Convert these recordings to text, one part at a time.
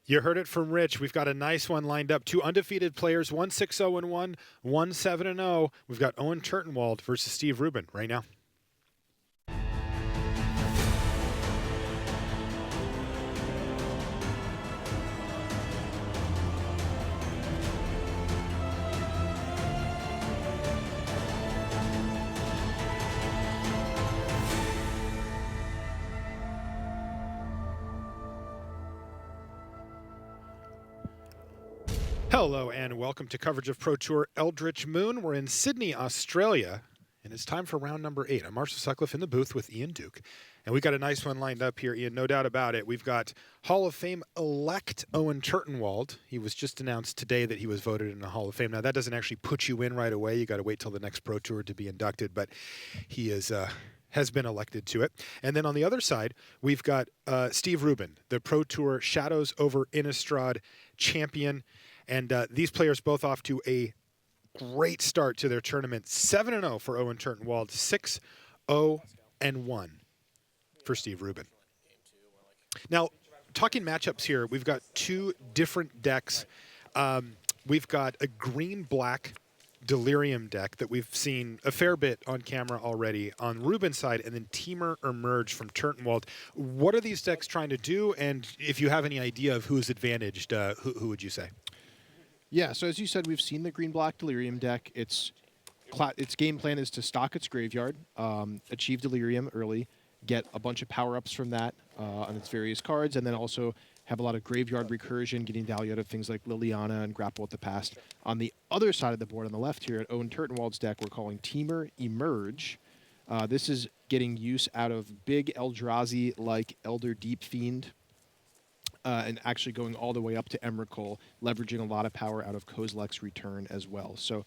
You heard it from Rich. We've got a nice one lined up. Two undefeated players, 1-6-0-1, 1-7-0. We've got Owen Turtenwald versus Steve Rubin right now. Hello and welcome to coverage of Pro Tour Eldritch Moon. We're in Sydney, Australia, and it's time for round number 8. I'm Marshall Sutcliffe in the booth with Ian Duke, and we've got a nice one lined up here, Ian, no doubt about it. We've got Hall of Fame-elect Owen Turtenwald. He was just announced today that he was voted in the Hall of Fame. Now, that doesn't actually put you in right away. You got to wait till the next Pro Tour to be inducted, but he is has been elected to it. And then on the other side, we've got Steve Rubin, the Pro Tour Shadows over Innistrad champion. And these players both off to a great start to their tournament. 7-0 for Owen Turtenwald, 6-0-1 for Steve Rubin. Now, talking matchups here, we've got two different decks. We've got a green-black Delirium deck that we've seen a fair bit on camera already on Rubin's side, and then Teamer Emerge from Turtenwald. What are these decks trying to do? And if you have any idea of who's advantaged, who would you say? Yeah, so as you said, we've seen the green-black Delirium deck. Its game plan is to stock its graveyard, achieve Delirium early, get a bunch of power-ups from that on its various cards, and then also have a lot of graveyard recursion, getting value out of things like Liliana and Grapple with the Past. On the other side of the board, on the left here, at Owen Turtenwald's deck, we're calling Teamer Emerge. This is getting use out of big Eldrazi like Elder Deep Fiend, and actually going all the way up to Emrakul, leveraging a lot of power out of Kozilek's Return as well. So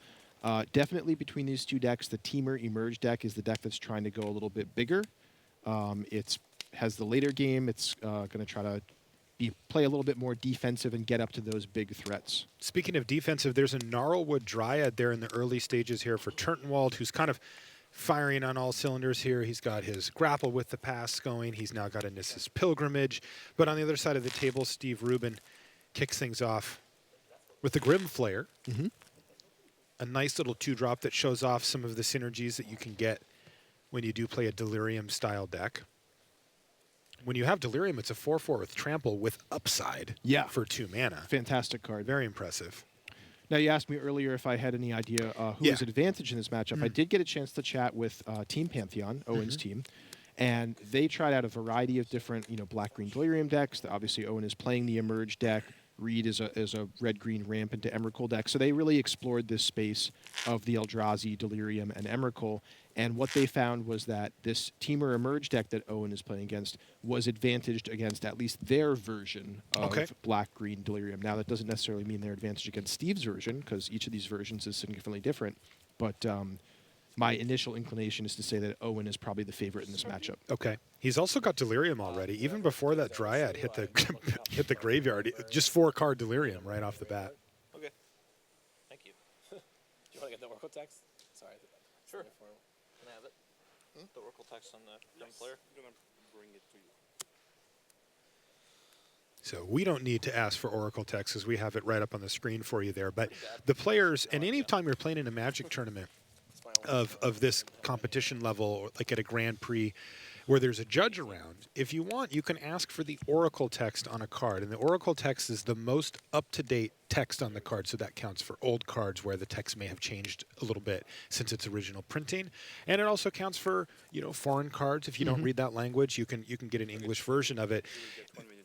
definitely between these two decks, the Teamer Emerge deck is the deck that's trying to go a little bit bigger. It has the later game. It's going to try to play a little bit more defensive and get up to those big threats. Speaking of defensive, there's a Gnarlwood Dryad there in the early stages here for Turtenwald, who's kind of firing on all cylinders here. He's got his Grapple with the Past going. He's now got a Nissa's Pilgrimage. But on the other side of the table, Steve Rubin kicks things off with the Grim Flayer. Mm-hmm. A nice little 2-drop that shows off some of the synergies that you can get when you do play a Delirium-style deck. When you have Delirium, it's a 4/4 with Trample with upside for 2 mana. Fantastic card. Very impressive. Now, you asked me earlier if I had any idea who was advantaged in this matchup. I did get a chance to chat with Team Pantheon, Owen's team, and they tried out a variety of different, black-green Delirium decks. Obviously, Owen is playing the Emerge deck. Reed is a red-green ramp into Emrakul deck. So they really explored this space of the Eldrazi, Delirium, and Emrakul. And what they found was that this Teamer Emerge deck that Owen is playing against was advantaged against at least their version of black-green Delirium. Now, that doesn't necessarily mean they're advantaged against Steve's version, because each of these versions is significantly different. But my initial inclination is to say that Owen is probably the favorite in this matchup. Okay. He's also got Delirium already. Even before that Dryad hit the hit the graveyard, just 4-card Delirium right off the bat. Okay. Thank you. Do you want to get the Oracle text? Sorry. Sure. Can I have it? The Oracle text on the Grim Flayer? I'm going to bring it to you. So we don't need to ask for Oracle text because we have it right up on the screen for you there. But the players, and anytime you're playing in a Magic tournament of this competition level, like at a Grand Prix, where there's a judge around, if you want, you can ask for the Oracle text on a card. And the Oracle text is the most up-to-date text on the card, so that counts for old cards where the text may have changed a little bit since its original printing. And it also counts for, foreign cards. If you don't read that language, you can get an English version of it.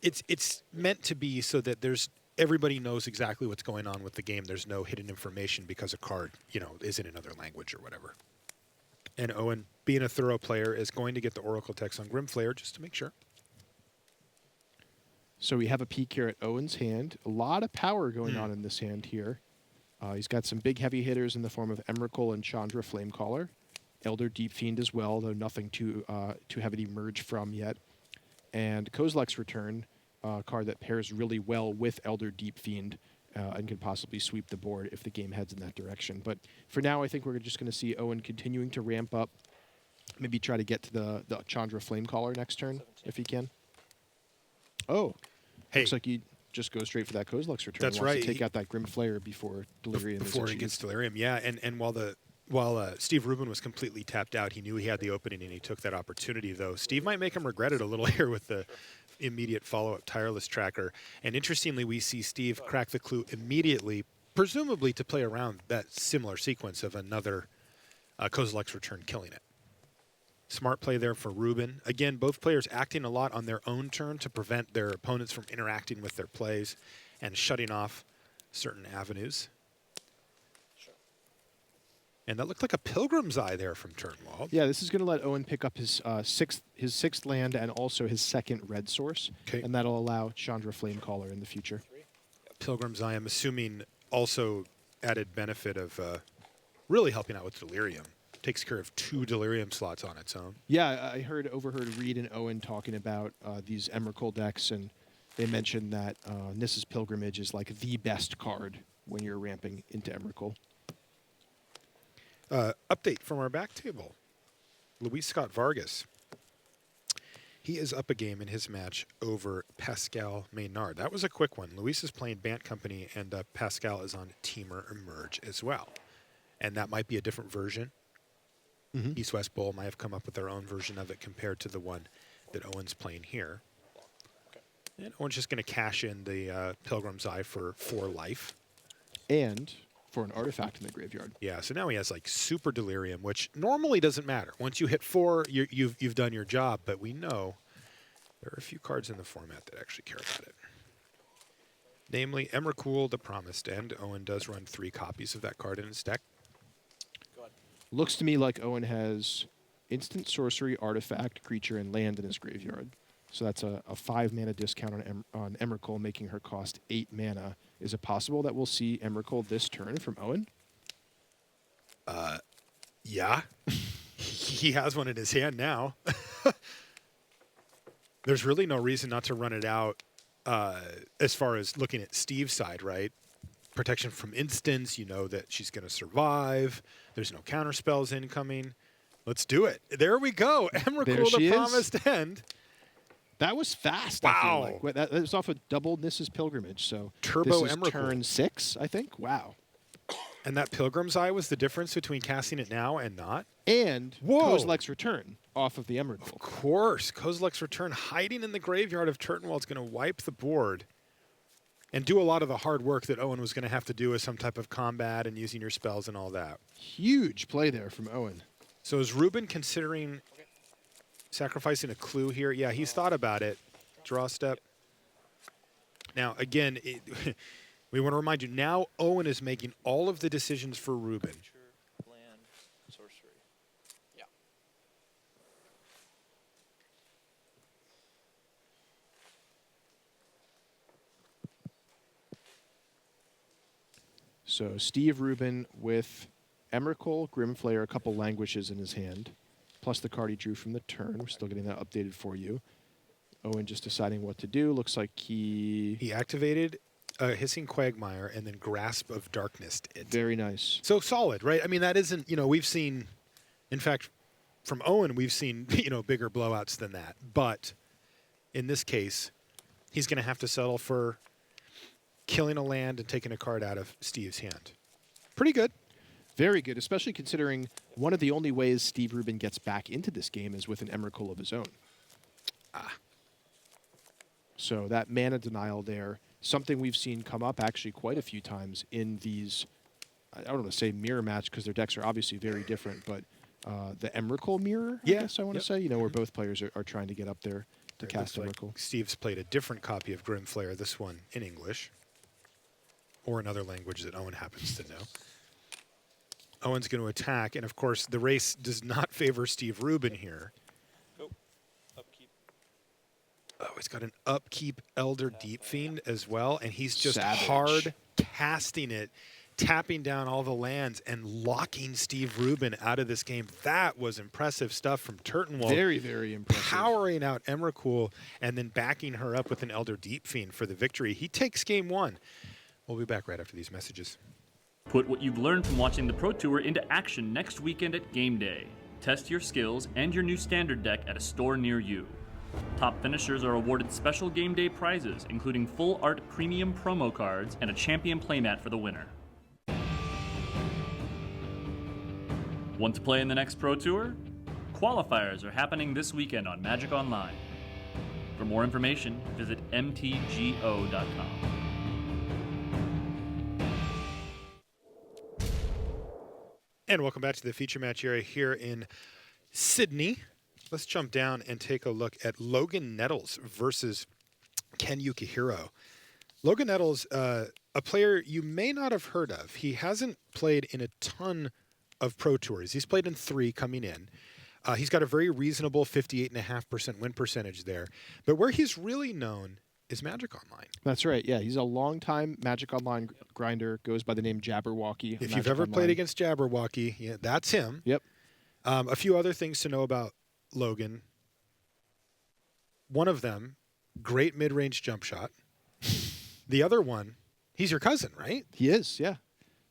It's meant to be so that everybody knows exactly what's going on with the game. There's no hidden information because a card, is in another language or whatever. And Owen, being a thorough player, is going to get the Oracle text on Grim Flayer just to make sure. So we have a peek here at Owen's hand. A lot of power going on in this hand here. He's got some big heavy hitters in the form of Emrakul and Chandra Flamecaller. Elder Deep Fiend as well, though nothing to have it emerge from yet. And Kozilek's Return, a card that pairs really well with Elder Deep Fiend and can possibly sweep the board if the game heads in that direction. But for now, I think we're just going to see Owen continuing to ramp up, maybe try to get to the Chandra Flamecaller next turn, if he can. Oh, hey. Looks like he just go straight for that Kozilek's return. That's He wants right. to take out that Grim Flayer before Delirium is before he achieved. gets Delirium. Yeah, and while Steve Rubin was completely tapped out, he knew he had the opening and he took that opportunity. Though Steve might make him regret it a little here with the immediate follow-up Tireless Tracker. And interestingly, we see Steve crack the clue immediately, presumably to play around that similar sequence of another Kozilek's return killing it. Smart play there for Rubin. Again, both players acting a lot on their own turn to prevent their opponents from interacting with their plays and shutting off certain avenues. And that looked like a Pilgrim's Eye there from Turtenwald. Yeah, this is going to let Owen pick up his sixth land and also his second red source. Okay. And that'll allow Chandra Flamecaller in the future. Pilgrim's Eye, I'm assuming, also added benefit of really helping out with Delirium. Takes care of 2 Delirium slots on its own. Yeah, I overheard Reed and Owen talking about these Emrakul decks, and they mentioned that Nissa's Pilgrimage is like the best card when you're ramping into Emrakul. Update from our back table. Luis Scott Vargas. He is up a game in his match over Pascal Maynard. That was a quick one. Luis is playing Bant Company, and Pascal is on Teamer Emerge as well. And that might be a different version. East-West Bowl might have come up with their own version of it compared to the one that Owen's playing here. And Owen's just going to cash in the Pilgrim's Eye for 4 life. And for an artifact in the graveyard. Yeah, so now he has like Super Delirium, which normally doesn't matter. Once you hit 4, you've done your job, but we know there are a few cards in the format that actually care about it. Namely, Emrakul, the Promised End. Owen does run 3 copies of that card in his deck. Looks to me like Owen has instant sorcery, artifact, creature, and land in his graveyard. So that's a 5 mana discount on Emrakul, making her cost 8 mana. Is it possible that we'll see Emrakul this turn from Owen? Yeah. He has one in his hand now. There's really no reason not to run it out as far as looking at Steve's side, right? Protection from instants, you know that she's going to survive. There's no counter spells incoming. Let's do it. There we go. Emrakul, the Promised End. That was fast. Wow. I feel like. Wait, that was off of double Nissa's Pilgrimage. So Turbo this is Emrakul. turn 6, I think. Wow. And that Pilgrim's Eye was the difference between casting it now and not? And Whoa. Kozilek's return off of the Emrakul. Of course. Kozilek's return hiding in the graveyard of Turtenwald is going to wipe the board and do a lot of the hard work that Owen was going to have to do as some type of combat and using your spells and all that. Huge play there from Owen. So is Rubin considering sacrificing a clue here? Yeah, he's thought about it. Draw step. Now, again, we want to remind you, now Owen is making all of the decisions for Rubin. Land, sorcery. Yeah. So Steve Rubin with Emrakul, Grimflayer, a couple languishes in his hand, plus the card he drew from the turn. We're still getting that updated for you. Owen just deciding what to do. Looks like He activated Hissing Quagmire and then Grasp of Darkness. Very nice. So solid, right? I mean, that isn't, we've seen, in fact, from Owen, we've seen, bigger blowouts than that. But in this case, he's going to have to settle for killing a land and taking a card out of Steve's hand. Pretty good. Very good, especially considering one of the only ways Steve Rubin gets back into this game is with an Emrakul of his own. So that mana denial there, something we've seen come up actually quite a few times in these, I don't want to say mirror match because their decks are obviously very different, but the Emrakul mirror, I guess I want to say, where both players are trying to get up there to cast Like Emrakul. Steve's played a different copy of Grimflayer, this one in English, or another language that Owen happens to know. Owen's going to attack, and of course, the race does not favor Steve Rubin here. Go. Upkeep. Oh, he's got an upkeep Elder Deep Fiend as well, and he's just Savage. hard casting it, tapping down all the lands, and locking Steve Rubin out of this game. That was impressive stuff from Turtenwald. Very, very impressive. Powering out Emrakul and then backing her up with an Elder Deep Fiend for the victory. He takes game 1. We'll be back right after these messages. Put what you've learned from watching the Pro Tour into action next weekend at Game Day. Test your skills and your new standard deck at a store near you. Top finishers are awarded special game day prizes, including full art premium promo cards and a champion playmat for the winner. Want to play in the next Pro Tour? Qualifiers are happening this weekend on Magic Online. For more information, visit mtgo.com. And welcome back to the feature match area here in Sydney. Let's jump down and take a look at Logan Nettles versus Ken Yukihiro. Logan Nettles, a player you may not have heard of. He hasn't played in a ton of Pro Tours. He's played in 3 coming in. He's got a very reasonable 58.5% win percentage there. But where he's really known is Magic Online. That's right. Yeah, he's a longtime Magic Online grinder. Goes by the name Jabberwocky. If Magic you've ever Online. played against Jabberwocky, yeah, that's him. Yep. A few other things to know about Logan. One of them, great mid-range jump shot. The other one, he's your cousin, right? He is. Yeah.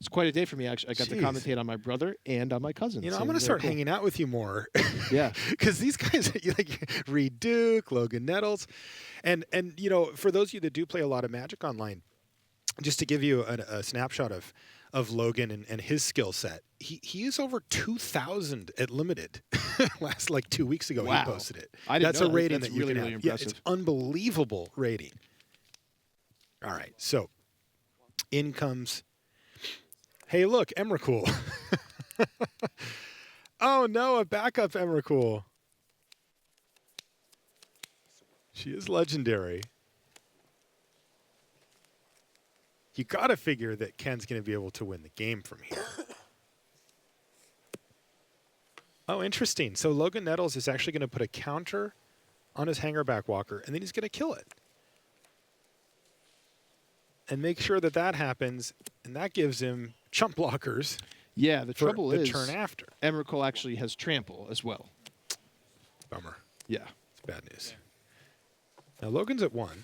It's quite a day for me. Actually, I got to Jeez. commentate on my brother and on my cousin. You know, So I'm going to very start cool. hanging out with you more. Yeah. Because these guys, like Reed Duke, Logan Nettles, and you know, for those of you that do play a lot of Magic Online, just to give you a snapshot of Logan and his skill set, he is over 2,000 at limited. Last like 2 weeks ago, Wow. he posted it. I didn't That's know a that. rating That's that you really, can really have. Yeah, impressive. it's unbelievable rating. All right, so in comes. Hey, look, Emrakul. Oh no, a backup Emrakul. She is legendary. You got to figure that Ken's going to be able to win the game from here. Oh, interesting. So Logan Nettles is actually going to put a counter on his Hangerback Walker, and then he's going to kill it. And make sure that that happens, and that gives him chump blockers Yeah. The for trouble the is, turn after. Emrakul actually has trample as well. Bummer. Yeah. It's bad news. Now Logan's at 1.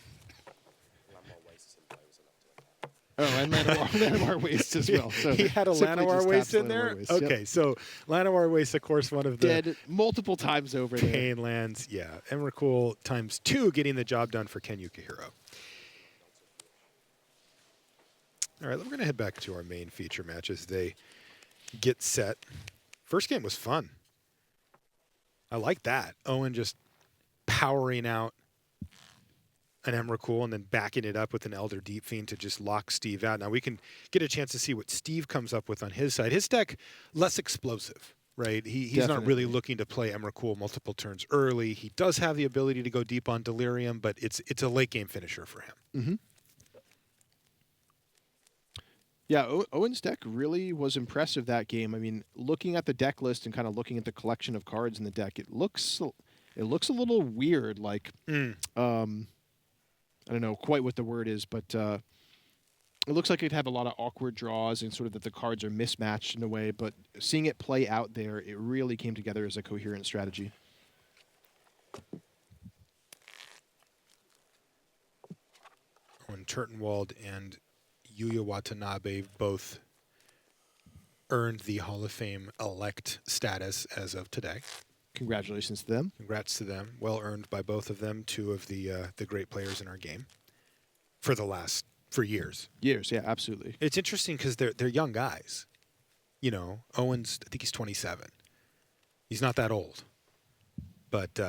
Oh, and Llanowar Waste as well. So He had a simply Llanowar just Waste taps in there? Llanowar Waste. Yep. Okay, so Llanowar Waste, of course, one of the Dead multiple times over there. pain lands. Yeah, Emrakul times 2 getting the job done for Ken Yukihiro. All right, we're going to head back to our main feature match as they get set. First game was fun. I like that. Owen just powering out an Emrakul and then backing it up with an Elder Deep Fiend to just lock Steve out. Now we can get a chance to see what Steve comes up with on his side. His deck, less explosive, right? He's not Definitely. really looking to play Emrakul multiple turns early. He does have the ability to go deep on Delirium, but it's a late game finisher for him. Mm-hmm. Yeah, Owen's deck really was impressive that game. I mean, looking at the deck list and kind of looking at the collection of cards in the deck, it looks a little weird. Like, I don't know quite what the word is, but it looks like it'd have a lot of awkward draws and sort of that the cards are mismatched in a way. But seeing it play out there, it really came together as a coherent strategy. When Turtenwald and Yuya Watanabe both earned the Hall of Fame elect status as of today. Congratulations to them. Congrats to them. Well earned by both of them, 2 of the great players in our game for years. Years, yeah, absolutely. It's interesting because they're young guys. You know, Owen's, I think he's 27. He's not that old. But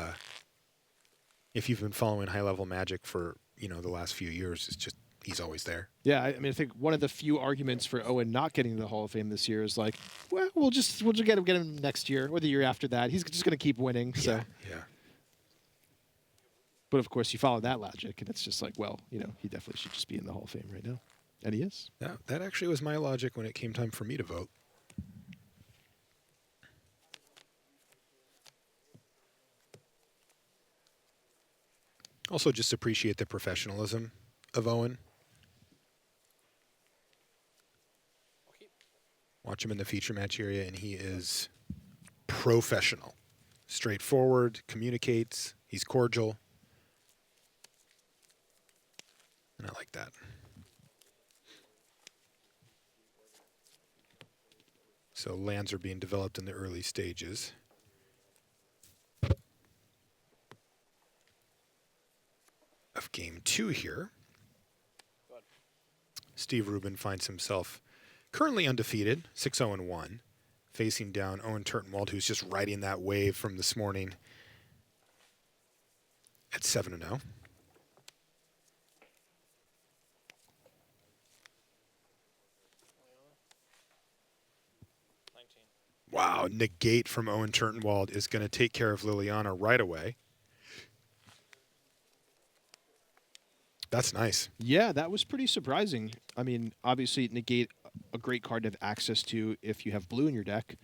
if you've been following high-level Magic for, the last few years, it's just he's always there. Yeah, I mean, I think one of the few arguments for Owen not getting to the Hall of Fame this year is like, well, we'll just get him next year or the year after that. He's just going to keep winning. So, Yeah. but of course, you follow that logic, and it's just like, well, he definitely should just be in the Hall of Fame right now, and he is. That actually was my logic when it came time for me to vote. Also, just appreciate the professionalism of Owen. Watch him in the feature match area, and he is professional. Straightforward, communicates, he's cordial. And I like that. So lands are being developed in the early stages. of game 2 here. Steve Rubin finds himself currently undefeated, 6-0-1, facing down Owen Turtenwald, who's just riding that wave from this morning at 7-0. 19. Wow, negate from Owen Turtenwald is going to take care of Liliana right away. That's nice. Yeah, that was pretty surprising. I mean, obviously, negate a great card to have access to if you have blue in your deck.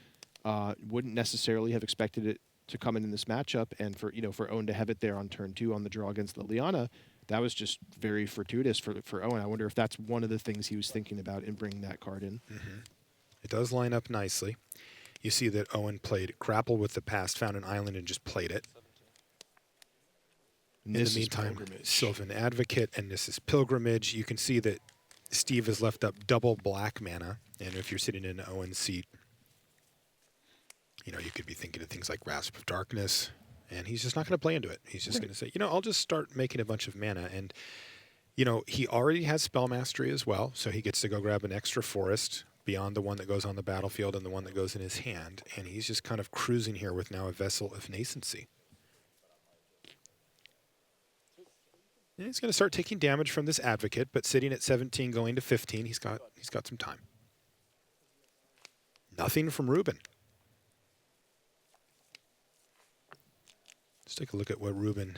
Wouldn't necessarily have expected it to come in this matchup, and for for Owen to have it there on turn 2 on the draw against Liliana, that was just very fortuitous for Owen. I wonder if that's one of the things he was thinking about in bringing that card in. Mm-hmm. It does line up nicely. You see that Owen played Grapple with the Past, found an island, and just played it. In the meantime, Sylvan Advocate and this is Pilgrimage. You can see that Steve has left up double black mana, and if you're sitting in Owen's seat, you could be thinking of things like Grasp of Darkness, and he's just not going to play into it. He's just going to say, I'll just start making a bunch of mana, and he already has Spell Mastery as well, so he gets to go grab an extra forest beyond the one that goes on the battlefield and the one that goes in his hand, and he's just kind of cruising here with now a Vessel of Nascency. And he's going to start taking damage from this Advocate, but sitting at 17, going to 15, he's got some time. Nothing from Rubin. Let's take a look at what Rubin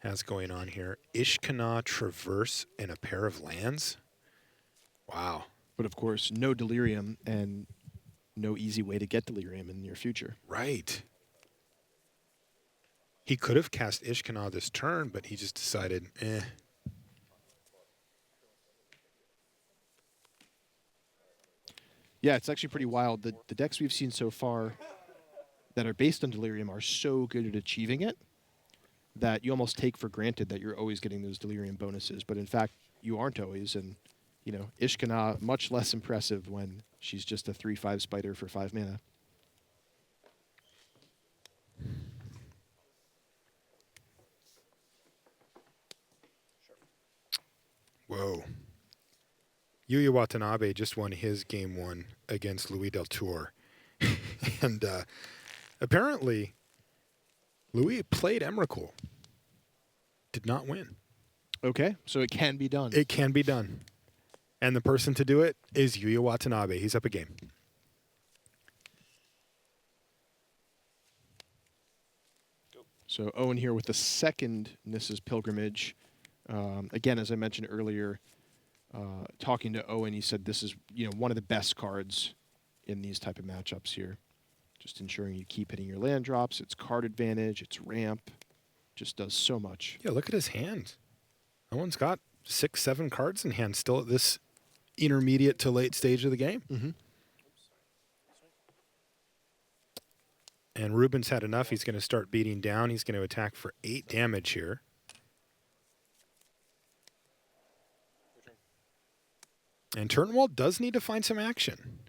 has going on here. Ishkana, Traverse, and a pair of lands. Wow. But of course, no Delirium and no easy way to get Delirium in the near future. Right. He could have cast Ishkana this turn, but he just decided, Yeah, it's actually pretty wild. The decks we've seen so far that are based on Delirium are so good at achieving it that you almost take for granted that you're always getting those Delirium bonuses. But in fact, you aren't always. And, Ishkana, much less impressive when she's just a 3/5 spider for 5 mana. Whoa. Yuya Watanabe just won his game 1 against Louis Del Tour. And apparently, Louis played Emrakul. Did not win. Okay, so it can be done. It can be done. And the person to do it is Yuya Watanabe. He's up a game. So Owen here with the second Nissa's Pilgrimage. Again, as I mentioned earlier, talking to Owen, he said this is one of the best cards in these type of matchups here. Just ensuring you keep hitting your land drops. It's card advantage. It's ramp. Just does so much. Yeah, look at his hand. Owen's got 6, 7 cards in hand still at this intermediate to late stage of the game. Mm-hmm. And Rubin's had enough. He's going to start beating down. He's going to attack for 8 damage here. And Turtenwald does need to find some action.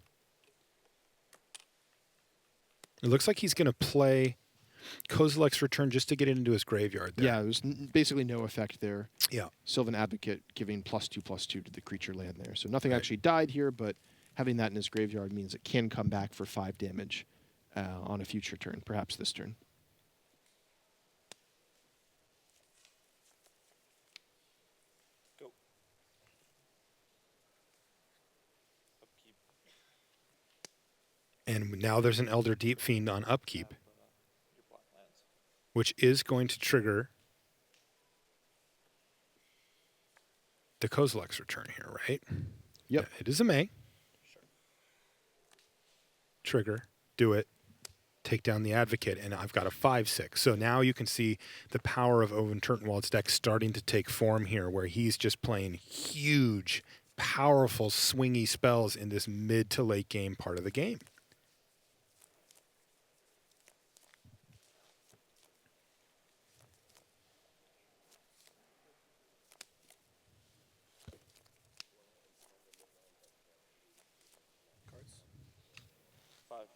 It looks like he's going to play Kozilek's Return just to get it into his graveyard there. Yeah, there's basically no effect there. Yeah. Sylvan Advocate giving +2/+2 to the creature land there. So nothing actually died here, but having that in his graveyard means it can come back for 5 damage on a future turn, perhaps this turn. Go. Upkeep. And now there's an Elder Deep Fiend on upkeep, Your black lands. which is going to trigger the Kozilek's Return here, right? Yep. It is a May. Sure. Trigger, do it, take down the Advocate, and I've got a 5/6. So now you can see the power of Owen Turtenwald's deck starting to take form here, where he's just playing huge, powerful, swingy spells in this mid to late game part of the game. Cards. 5.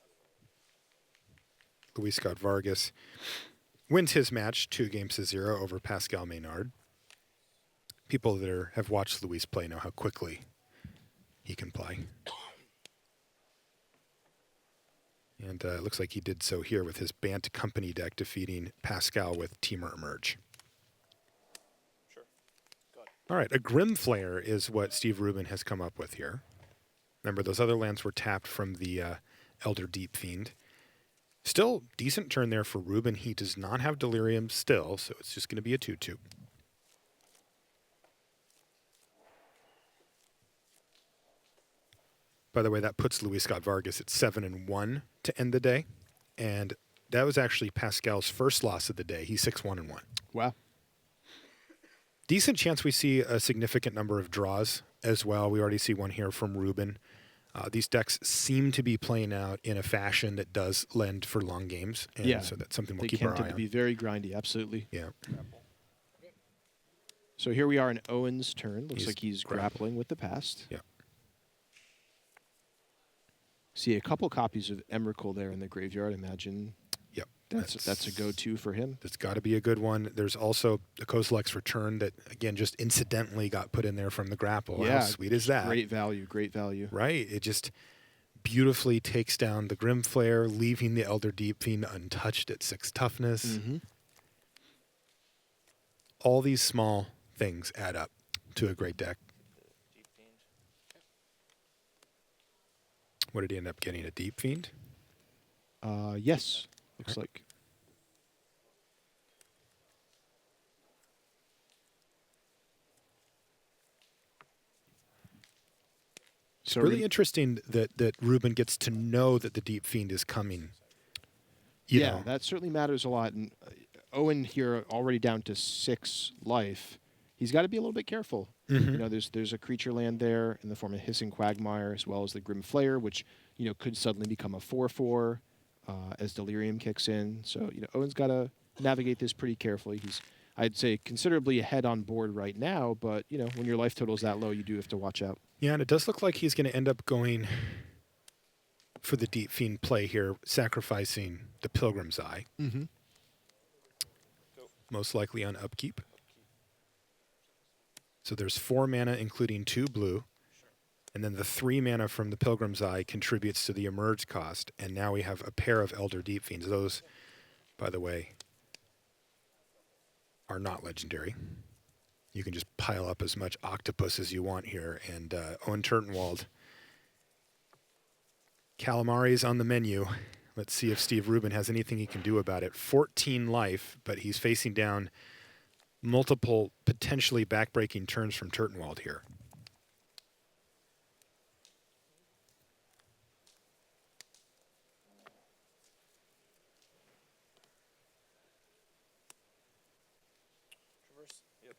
Luis Scott Vargas wins his match 2-0 over Pascal Maynard. People that have watched Luis play know how quickly he can play. And it looks like he did so here with his Bant Company deck, defeating Pascal with Temur Emerge. Sure. Go ahead. All right, a Grim Flare is what Steve Rubin has come up with here. Remember, those other lands were tapped from the Elder Deep Fiend. Still decent turn there for Rubin. He does not have Delirium still, so it's just going to be a 2/2. By the way, that puts Luis Scott Vargas at 7-1 to end the day. And that was actually Pascal's first loss of the day. He's 6-1-1. Wow. Decent chance we see a significant number of draws as well. We already see one here from Rubin. These decks seem to be playing out in a fashion that does lend for long games. And Yeah. so that's something we'll They keep our tend eye to on. be very grindy, absolutely. Yeah. So here we are in Owen's turn. Looks He's like he's grappling with the past. Yeah. See a couple copies of Emrakul there in the graveyard. Imagine Yep. that's a go-to for him. That's got to be a good one. There's also the Kozilek's Return that, again, just incidentally got put in there from the grapple. Yeah, How sweet is that? Great value, great value. Right. It just beautifully takes down the Grim Flare, leaving the Elder Deep Fiend untouched at 6 toughness. Mm-hmm. All these small things add up to a great deck. Deep Fiend. What did he end up getting? A Deep Fiend? Yes, looks like. It's really interesting that Rubin gets to know that the Deep Fiend is coming. You Yeah, know. that certainly matters a lot. And Owen here already down to 6 life. He's got to be a little bit careful. Mhm. You know, there's a creature land there in the form of Hissing Quagmire, as well as the Grim Flare, which could suddenly become a 4/4 as Delirium kicks in. So Owen's got to navigate this pretty carefully. He's, I'd say, considerably ahead on board right now, but when your life total is that low, you do have to watch out. Yeah, and it does look like he's going to end up going for the Deep Fiend play here, sacrificing the Pilgrim's Eye, Mm-hmm. most likely on upkeep. So there's 4 mana, including 2 blue. And then the 3 mana from the Pilgrim's Eye contributes to the Emerge cost. And now we have a pair of Elder Deep Fiends. Those, by the way, are not legendary. You can just pile up as much octopus as you want here. And Owen Turtenwald. Calamari's on the menu. Let's see if Steve Rubin has anything he can do about it. 14 life, but he's facing down multiple potentially backbreaking turns from Turtenwald here. Traverse. Yep.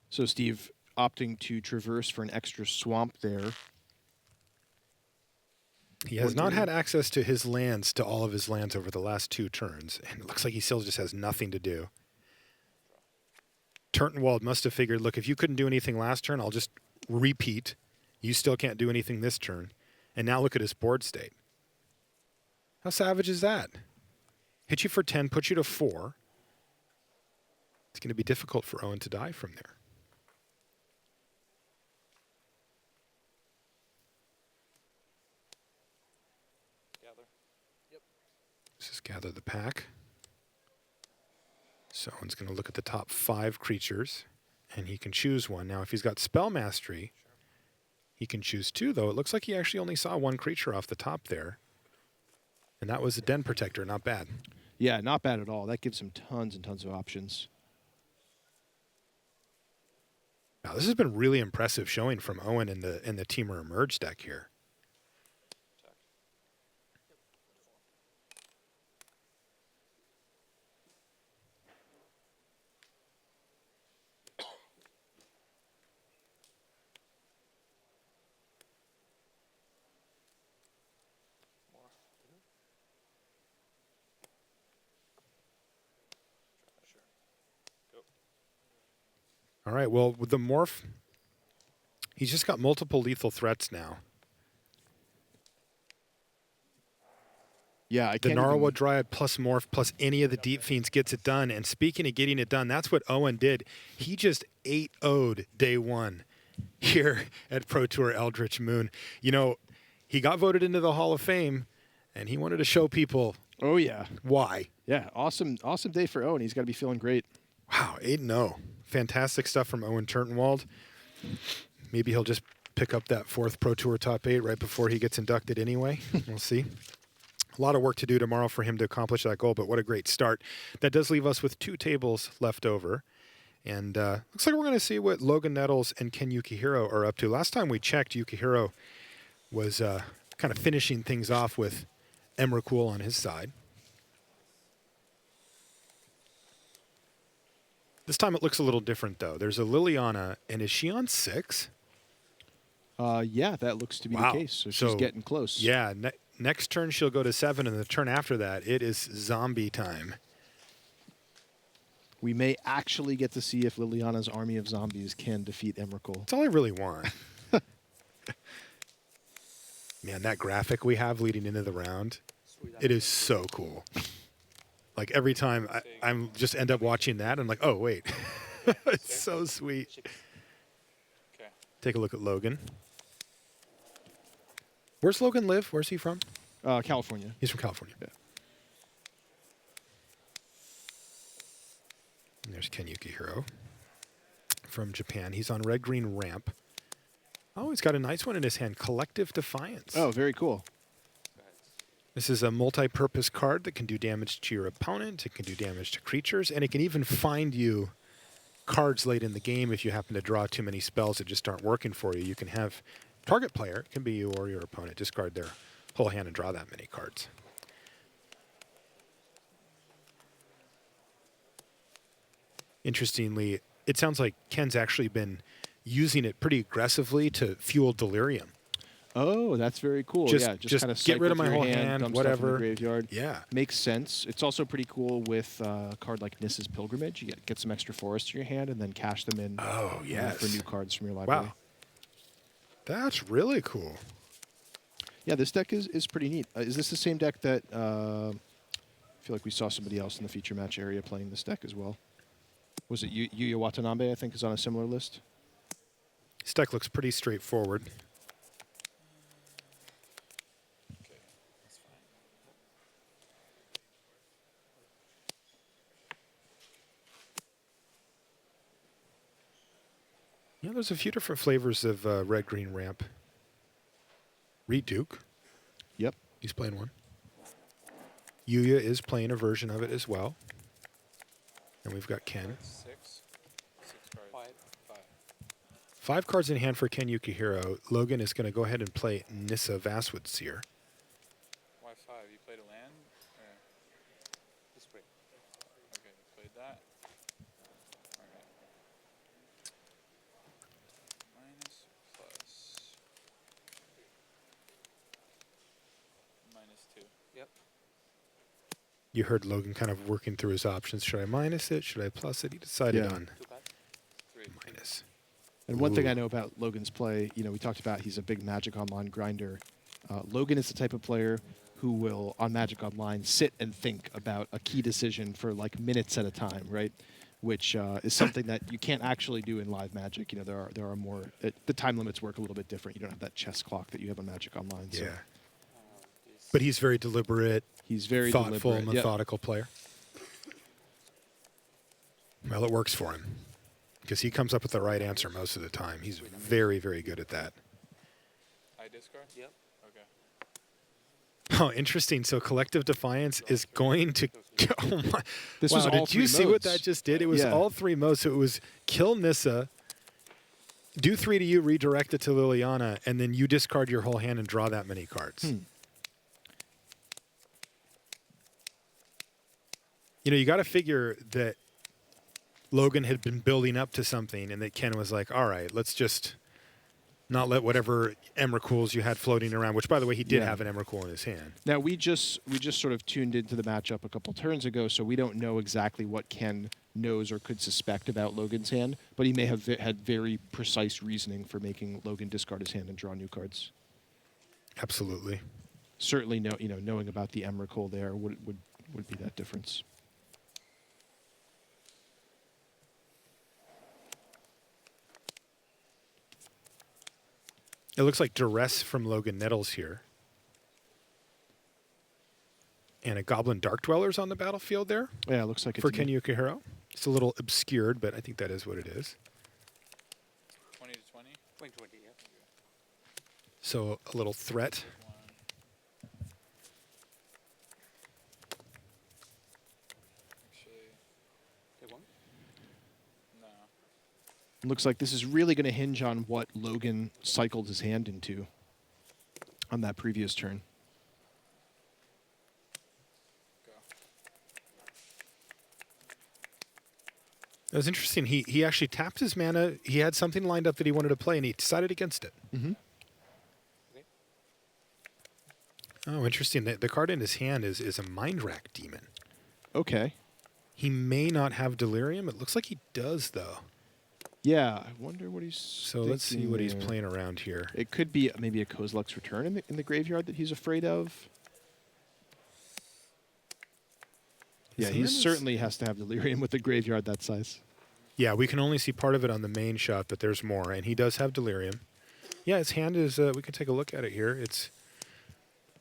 So Steve opting to traverse for an extra swamp there. He has not had access to his lands, to all of his lands over the last 2 turns, and it looks like he still just has nothing to do. Turtenwald must have figured, look, if you couldn't do anything last turn, I'll just repeat. You still can't do anything this turn. And now look at his board state. How savage is that? Hit you for 10, put you to 4. It's going to be difficult for Owen to die from there. Gather. Yep. This is Gather the Pack. So Owen's going to look at the top 5 creatures, and he can choose one. Now, if he's got Spell Mastery, he can choose 2, though. It looks like he actually only saw 1 creature off the top there. And that was a Den Protector. Not bad. Yeah, not bad at all. That gives him tons and tons of options. Now, this has been really impressive showing from Owen in the Temur Emerge deck here. Attack. More. Sure. Go. All right, well, with the Morph He's just got multiple lethal threats now. Yeah, I The can't Gnarlwood even... Dryad plus Morph plus any of the Deep Fiends gets it done. And speaking of getting it done, that's what Owen did. He just 8-0'd day one here at Pro Tour Eldritch Moon. You know, he got voted into the Hall of Fame, and he wanted to show people Oh, yeah. why. Yeah, awesome day for Owen. He's got to be feeling great. Wow, 8-0. Fantastic stuff from Owen Turtenwald. Maybe he'll just pick up that 4th Pro Tour top 8 right before he gets inducted anyway. We'll see. A lot of work to do tomorrow for him to accomplish that goal, but what a great start. That does leave us with 2 tables left over. And looks like we're going to see what Logan Nettles and Ken Yukihiro are up to. Last time we checked, Yukihiro was kind of finishing things off with Emrakul on his side. This time it looks a little different, though. There's a Liliana, and is she on 6? Yeah, that looks to be Wow. the case. So she's getting close. Yeah, next turn she'll go to 7, and the turn after that, it is zombie time. We may actually get to see if Liliana's army of zombies can defeat Emrakul. That's all I really want. Man, that graphic we have leading into the round, it is so cool. Like every time I'm just end up watching that, I'm like, oh, wait. It's so sweet. Okay. Take a look at Logan. Where's Logan live? Where's he from? California. He's from California. Yeah. And there's Ken Yukihiro from Japan. He's on red-green ramp. Oh, he's got a nice one in his hand. Collective Defiance. Oh, very cool. This is a multi-purpose card that can do damage to your opponent. It can do damage to creatures, and it can even find you cards late in the game if you happen to draw too many spells that just aren't working for you. You can have target player, it can be you or your opponent, discard their whole hand and draw that many cards. Interestingly, it sounds like Ken's actually been using it pretty aggressively to fuel Delirium. Oh, that's very cool. Just- yeah, just kind of get rid of my whole hand, dump stuff in the whatever. graveyard. Yeah. Makes sense. It's also pretty cool with a card like Nissa's Pilgrimage. You get some extra forests in your hand and then cash them in Oh, yes. for new cards from your library. Wow. That's really cool. Yeah, this deck is pretty neat. Is this the same deck that I feel like we saw somebody else in the feature match area playing this deck as well? Was it Yuya Watanabe, I think, is on a similar list? This deck looks pretty straightforward. Okay, that's fine. Yeah, there's a few different flavors of red-green ramp. Reed Duke, Yep. he's playing one. Yuya is playing a version of it as well. And we've got Ken. 6 cards. 5. 5 cards in hand for Ken Yukihiro. Logan is going to go ahead and play Nissa Vastwood Seer. Why 5? You played a land? This way. Okay, you played that. Alright. Minus, plus. -2. Yep. You heard Logan kind of working through his options. Should I minus it? Should I plus it? He decided Yeah. on 2 bad. 3. minus. And one thing Ooh. I know about Logan's play, we talked about he's a big Magic Online grinder. Logan is the type of player who will, on Magic Online, sit and think about a key decision for like minutes at a time, right? Which is something that you can't actually do in live Magic. There are more. The time limits work a little bit different. You don't have that chess clock that you have on Magic Online. So Yeah. But he's very deliberate, he's very thoughtful, deliberate. Yep. methodical player. Well, it works for him because he comes up with the right answer most of the time. He's very, very good at that. I discard? Yep. Okay. Oh, interesting. So Collective Defiance is going to... Oh my. This Wow, was all did you 3 see what modes. that just did? It was Yeah. all 3 modes. So it was kill Nissa, do 3 to you, redirect it to Liliana, and then you discard your whole hand and draw that many cards. You got to figure that Logan had been building up to something and that Ken was like, all right, let's just Not let whatever Emrakul's you had floating around, which, by the way, he did Yeah. have an Emrakul in his hand. Now we just sort of tuned into the matchup a couple turns ago, so we don't know exactly what Ken knows or could suspect about Logan's hand, but he may have had very precise reasoning for making Logan discard his hand and draw new cards. Absolutely. Certainly, knowing about the Emrakul there would be that difference. It looks like duress from Logan Nettles here. And a Goblin Dark Dweller's on the battlefield there Yeah, it looks like it for to me. Ken Yukihiro. It's a little obscured, but I think that is what it is. 20 to 20? 20 to 20, yeah. So a little threat. Actually, take one? No. Looks like this is really going to hinge on what Logan cycled his hand into on that previous turn. Go. It was interesting. He actually tapped his mana. He had something lined up that he wanted to play, and he decided against it. Mm-hmm. Okay. Oh, interesting. The card in his hand is a Mind Rack Demon. Okay. He may not have Delirium. It looks like he does, though. Yeah, I wonder what he's. So let's see what he's thinking playing around here. there. It could be maybe a Kozilek's Return in the graveyard that he's afraid of. His Yeah, hand he is- certainly has to have Delirium with the graveyard that size. Yeah, we can only see part of it on the main shot, but there's more, and he does have Delirium. Yeah, his hand is, we can take a look at it here. It's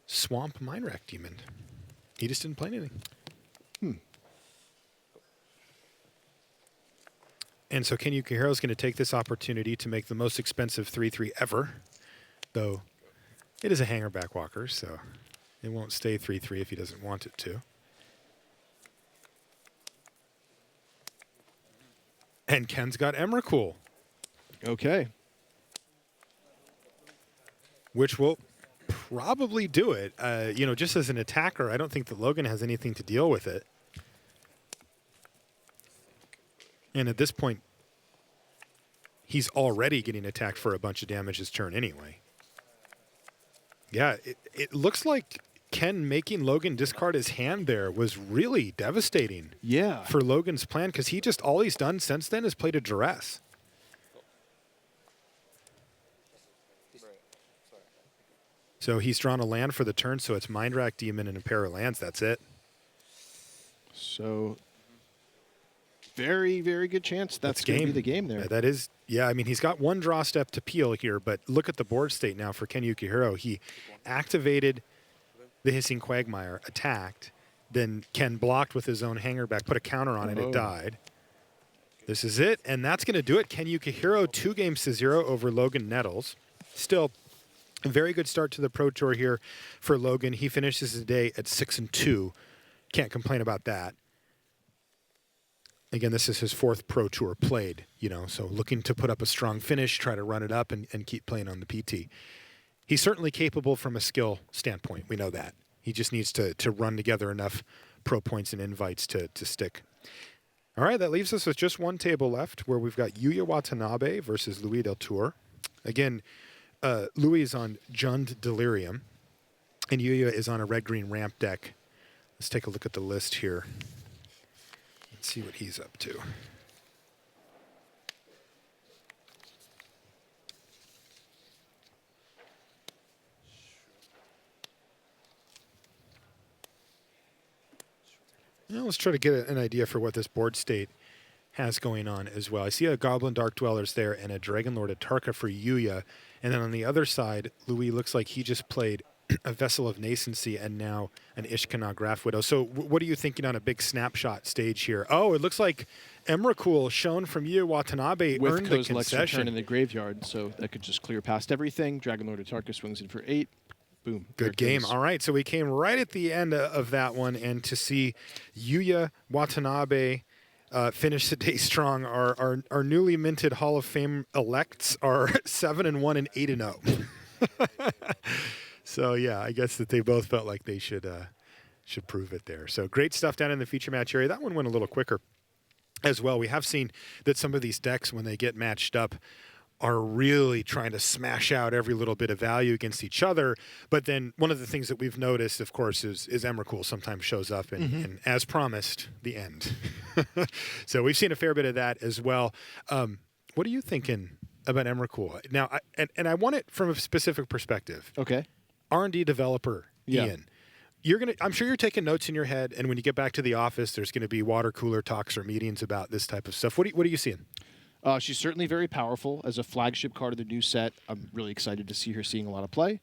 Swamp Mind Rack Demon. He just didn't play anything. And so Ken Yukihiro is going to take this opportunity to make the most expensive 3/3 ever, though it is a hanger back walker, so it won't stay 3/3 if he doesn't want it to. And Ken's got Emrakul, Okay. which will probably do it. Just as an attacker, I don't think that Logan has anything to deal with it. And at this point, he's already getting attacked for a bunch of damage his turn anyway. Yeah, it looks like Ken making Logan discard his hand there was really devastating Yeah. for Logan's plan, because all he's done since then is played a duress. Right. Sorry. So he's drawn a land for the turn, so it's Mind Rack Demon and a pair of lands. That's it. So very, very good chance that's going to be the game there. Yeah, that is, yeah, I mean, he's got one draw step to peel here, but look at the board state now for Ken Yukihiro. He activated the Hissing Quagmire, attacked, then Ken blocked with his own hanger back, put a counter on it, Oh. it died. This is it, and that's going to do it. Ken Yukihiro, 2-0 over Logan Nettles. Still, a very good start to the Pro Tour here for Logan. He finishes the day at 6-2. Can't complain about that. Again, this is his 4th Pro Tour played, so looking to put up a strong finish, try to run it up, and keep playing on the PT. He's certainly capable from a skill standpoint. We know that. He just needs to run together enough pro points and invites to stick. All right, that leaves us with just one table left, where we've got Yuya Watanabe versus Louis Del Tour. Again, Louis is on Jund Delirium, and Yuya is on a red-green ramp deck. Let's take a look at the list here. Let's see what he's up to. Now let's try to get an idea for what this board state has going on as well. I see a Goblin Dark Dwellers there and a Dragon Lord Atarka for Yuya. And then on the other side, Louis looks like he just played a Vessel of Nascency and now an Ishkanah Graph Widow. So what are you thinking on a big snapshot stage here? Oh, it looks like Emrakul, shown from Yuya Watanabe, With earned the Kozilek's Return concession. in the graveyard, so that could just clear past everything. Dragon Lord Atarka swings in for 8. Boom. there Good it game. goes. All right, so we came right at the end of that one, and to see Yuya Watanabe finish the day strong, our newly minted Hall of Fame elects are 7-1 and 8-0. So yeah, I guess that they both felt like they should prove it there. So great stuff down in the feature match area. That one went a little quicker as well. We have seen that some of these decks, when they get matched up, are really trying to smash out every little bit of value against each other. But then one of the things that we've noticed, of course, is Emrakul sometimes shows up and as promised, the end. So we've seen a fair bit of that as well. What are you thinking about Emrakul? Now, I want it from a specific perspective. Okay. R&D developer, Yeah. Ian. I'm sure you're taking notes in your head, and when you get back to the office, there's going to be water cooler talks or meetings about this type of stuff. What are you seeing? She's certainly very powerful as a flagship card of the new set. I'm really excited to see her seeing a lot of play.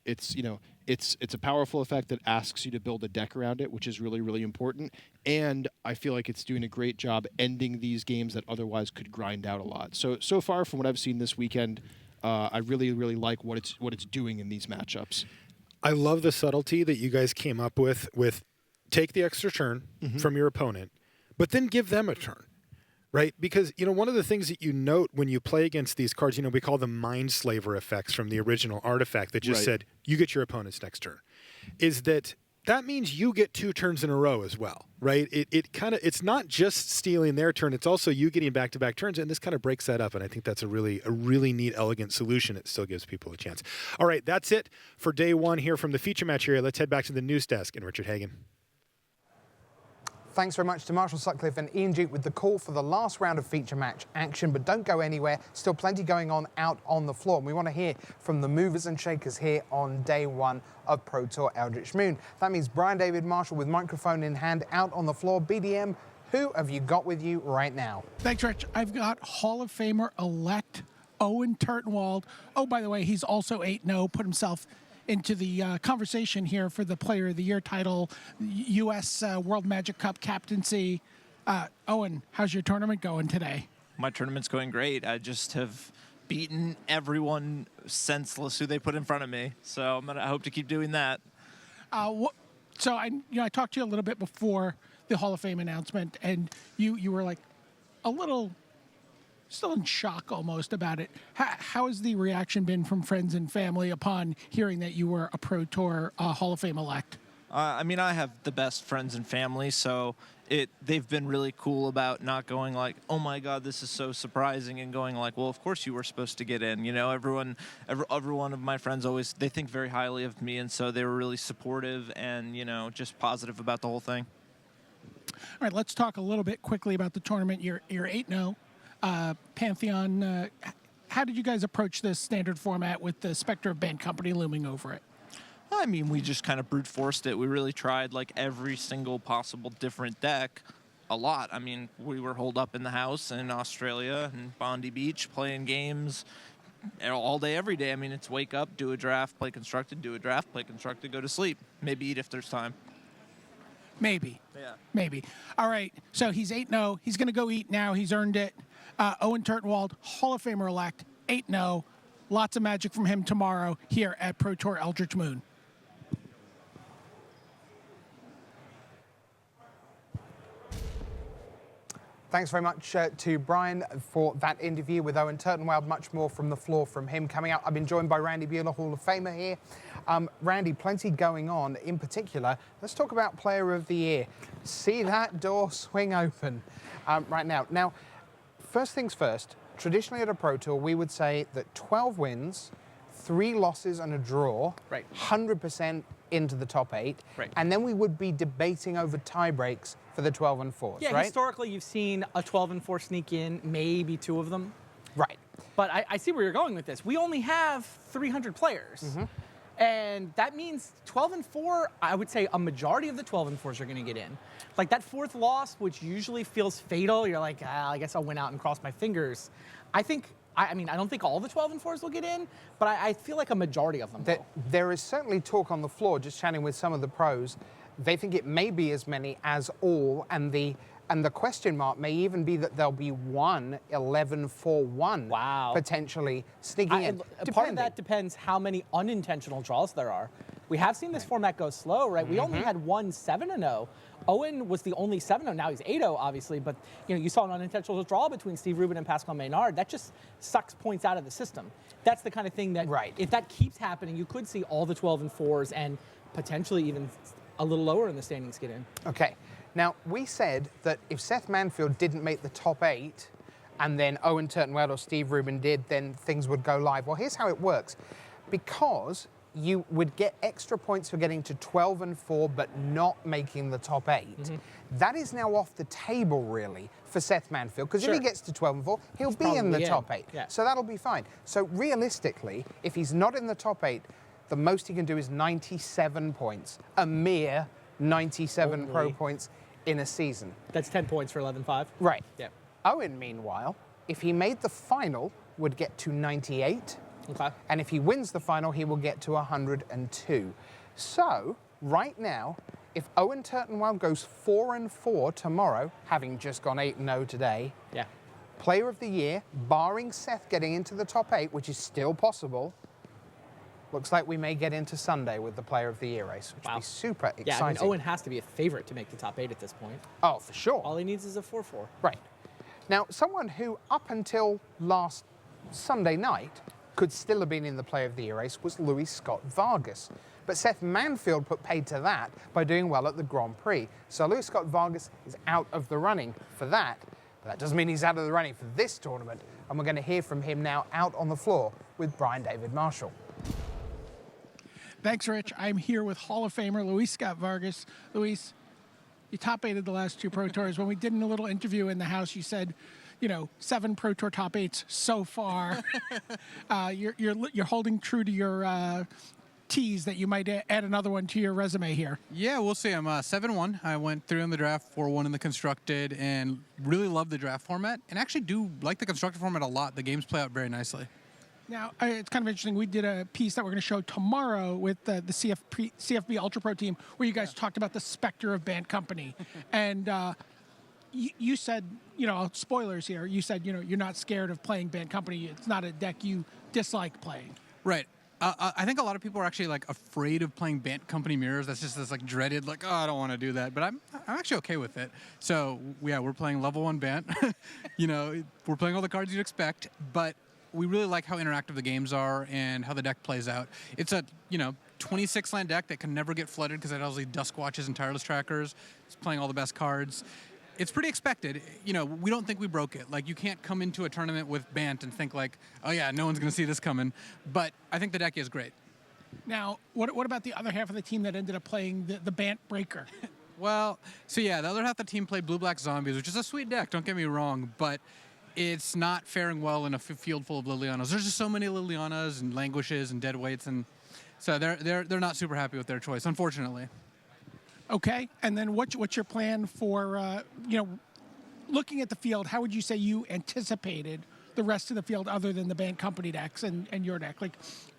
It's a powerful effect that asks you to build a deck around it, which is really, really important. And I feel like it's doing a great job ending these games that otherwise could grind out a lot. So far, from what I've seen this weekend, I really, really like what it's doing in these matchups. I love the subtlety that you guys came up with take the extra turn from your opponent, but then give them a turn. Right? Because, one of the things that you note when you play against these cards, we call them mind slaver effects from the original artifact that just said, you get your opponent's next turn, is that means you get 2 turns in a row as well, right? It's not just stealing their turn, it's also you getting back-to-back turns, and this kind of breaks that up, and I think that's a really neat, elegant solution. It still gives people a chance. All right, that's it for day 1 here from the feature match area. Let's head back to the news desk and Richard Hagan. Thanks very much to Marshall Sutcliffe and Ian Duke with the call for the last round of feature match action, but don't go anywhere. Still plenty going on out on the floor. And we want to hear from the movers and shakers here on day 1 of Pro Tour Eldritch Moon. That means Brian David Marshall with microphone in hand out on the floor. BDM, who have you got with you right now? Thanks, Rich. I've got Hall of Famer-elect Owen Turtenwald. Oh, by the way, he's also 8-0, put himself into the conversation here for the Player of the Year title, U.S. World Magic Cup captaincy. Owen, how's your tournament going today? My tournament's going great. I just have beaten everyone senseless who they put in front of me. So I hope to keep doing that. So I talked to you a little bit before the Hall of Fame announcement, and you were like a little still in shock almost about it. How has the reaction been from friends and family upon hearing that you were a Pro Tour Hall of Fame elect? I have the best friends and family, so they've been really cool about not going like, oh my God, this is so surprising, and going like, well, of course you were supposed to get in. Every one of my friends they think very highly of me, and so they were really supportive and, just positive about the whole thing. All right, let's talk a little bit quickly about the tournament. You're 8-0. Pantheon, how did you guys approach this standard format with the specter of Band Company looming over it? We just kind of brute forced it. We really tried like every single possible different deck a lot. We were holed up in the house in Australia and Bondi Beach playing games all day, every day. It's wake up, do a draft, play constructed, do a draft, play constructed, go to sleep. Maybe eat if there's time. Maybe. Yeah. Maybe. All right, so he's 8-0. He's going to go eat now. He's earned it. Owen Turtenwald, Hall of Famer-elect, 8-0. Lots of magic from him tomorrow here at Pro Tour Eldritch Moon. Thanks very much to Brian for that interview with Owen Turtenwald. Much more from the floor from him coming out. I've been joined by Randy Buehler, Hall of Famer here. Randy, plenty going on. In particular, let's talk about Player of the Year. See that door swing open right now. Now, first things first, traditionally at a Pro Tour, we would say that 12 wins, 3 losses and a draw, Right. 100% into the top 8, Right. and then we would be debating over tie breaks for the 12 and 4s, Yeah, right? historically you've seen a 12 and 4 sneak in, maybe 2 of them. Right. But I see where you're going with this. We only have 300 players. And that means 12 and 4, I would say a majority of the 12 and 4s are going to get in. Like that 4th loss, which usually feels fatal, you're like, I guess I'll win out and cross my fingers. I don't think all the 12 and 4s will get in, but I feel like a majority of them will. There is certainly talk on the floor, just chatting with some of the pros. They think it may be as many as all, and the question mark may even be that there'll be one 11-4-1 Wow. potentially sneaking in. Part of that depends how many unintentional draws there are. We have seen this format go slow, right? We only had one 7-0. Owen was the only 7-0. Now he's 8-0, obviously, but you saw an unintentional draw between Steve Rubin and Pascal Maynard. That just sucks points out of the system. That's the kind of thing that, if that keeps happening, you could see all the 12 and 4s and potentially even a little lower in the standings get in. Okay. Now, we said that if Seth Manfield didn't make the top 8, and then Owen Turtenwald or Steve Rubin did, then things would go live. Well, here's how it works. Because you would get extra points for getting to 12 and 4 but not making the top 8. That is now off the table, really, for Seth Manfield, because if he gets to 12 and 4, he'll be in the top 8. Yeah. So that'll be fine. So realistically, if he's not in the top 8, the most he can do is 97 points, a mere 97 pro points in a season. That's 10 points for 11-5. Right. Yeah. Owen, meanwhile, if he made the final, would get to 98. Okay. And if he wins the final, he will get to 102. So, right now, if Owen Turtenwald goes 4 and 4 tomorrow, having just gone 8 and 0 today, Yeah. Player of the Year, barring Seth getting into the top 8, which is still possible, looks like we may get into Sunday with the Player of the Year race, which would be super exciting. Yeah, I mean, Owen has to be a favorite to make the top 8 at this point. Oh, for sure. All he needs is a 4-4. Right. Now, someone who, up until last Sunday night, could still have been in the Player of the Year race was Louis Scott Vargas. But Seth Manfield put paid to that by doing well at the Grand Prix. So Louis Scott Vargas is out of the running for that. But that doesn't mean he's out of the running for this tournament. And we're going to hear from him now out on the floor with Brian David Marshall. Thanks, Rich. I'm here with Hall of Famer Luis Scott Vargas. Luis, you top-8'd the last 2 Pro Tours. When we did a little interview in the house, you said, 7 Pro Tour top 8s so far. You're holding true to your tease that you might add another one to your resume here. Yeah, we'll see. I'm 7-1. I went 3 in the draft, 4-1 in the constructed, and really love the draft format. And actually do like the constructed format a lot. The games play out very nicely. Now, it's kind of interesting. We did a piece that we're going to show tomorrow with the CFB Ultra Pro team where you guys talked about the specter of Band Company. And you said, spoilers here, you said, you're not scared of playing Band Company. It's not a deck you dislike playing. Right. I think a lot of people are actually afraid of playing Bant Company mirrors. That's just this dreaded I don't want to do that. But I'm actually okay with it. So yeah, we're playing level 1 Bant. We're playing all the cards you'd expect, but we really like how interactive the games are and how the deck plays out. It's a 26 land deck that can never get flooded because it has these Dusk Watches and Tireless Trackers. It's playing all the best cards. It's pretty expected. We don't think we broke it. You can't come into a tournament with Bant and think oh yeah, no one's going to see this coming. But I think the deck is great. Now, what about the other half of the team that ended up playing the Bant Breaker? Well, so yeah, the other half of the team played Blue-Black Zombies, which is a sweet deck, don't get me wrong, but it's not faring well in a field full of Lilianas. There's just so many Lilianas and Languishes and Deadweights, and so they're not super happy with their choice, unfortunately. Okay, and then what's your plan for, looking at the field, how would you say you anticipated the rest of the field other than the Band Company decks and your deck?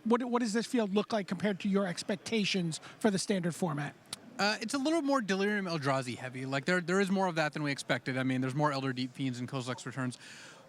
What does this field look like compared to your expectations for the standard format? It's a little more Delirium Eldrazi heavy. There is more of that than we expected. I mean, there's more Elder Deep Fiends and Kozilek's Returns.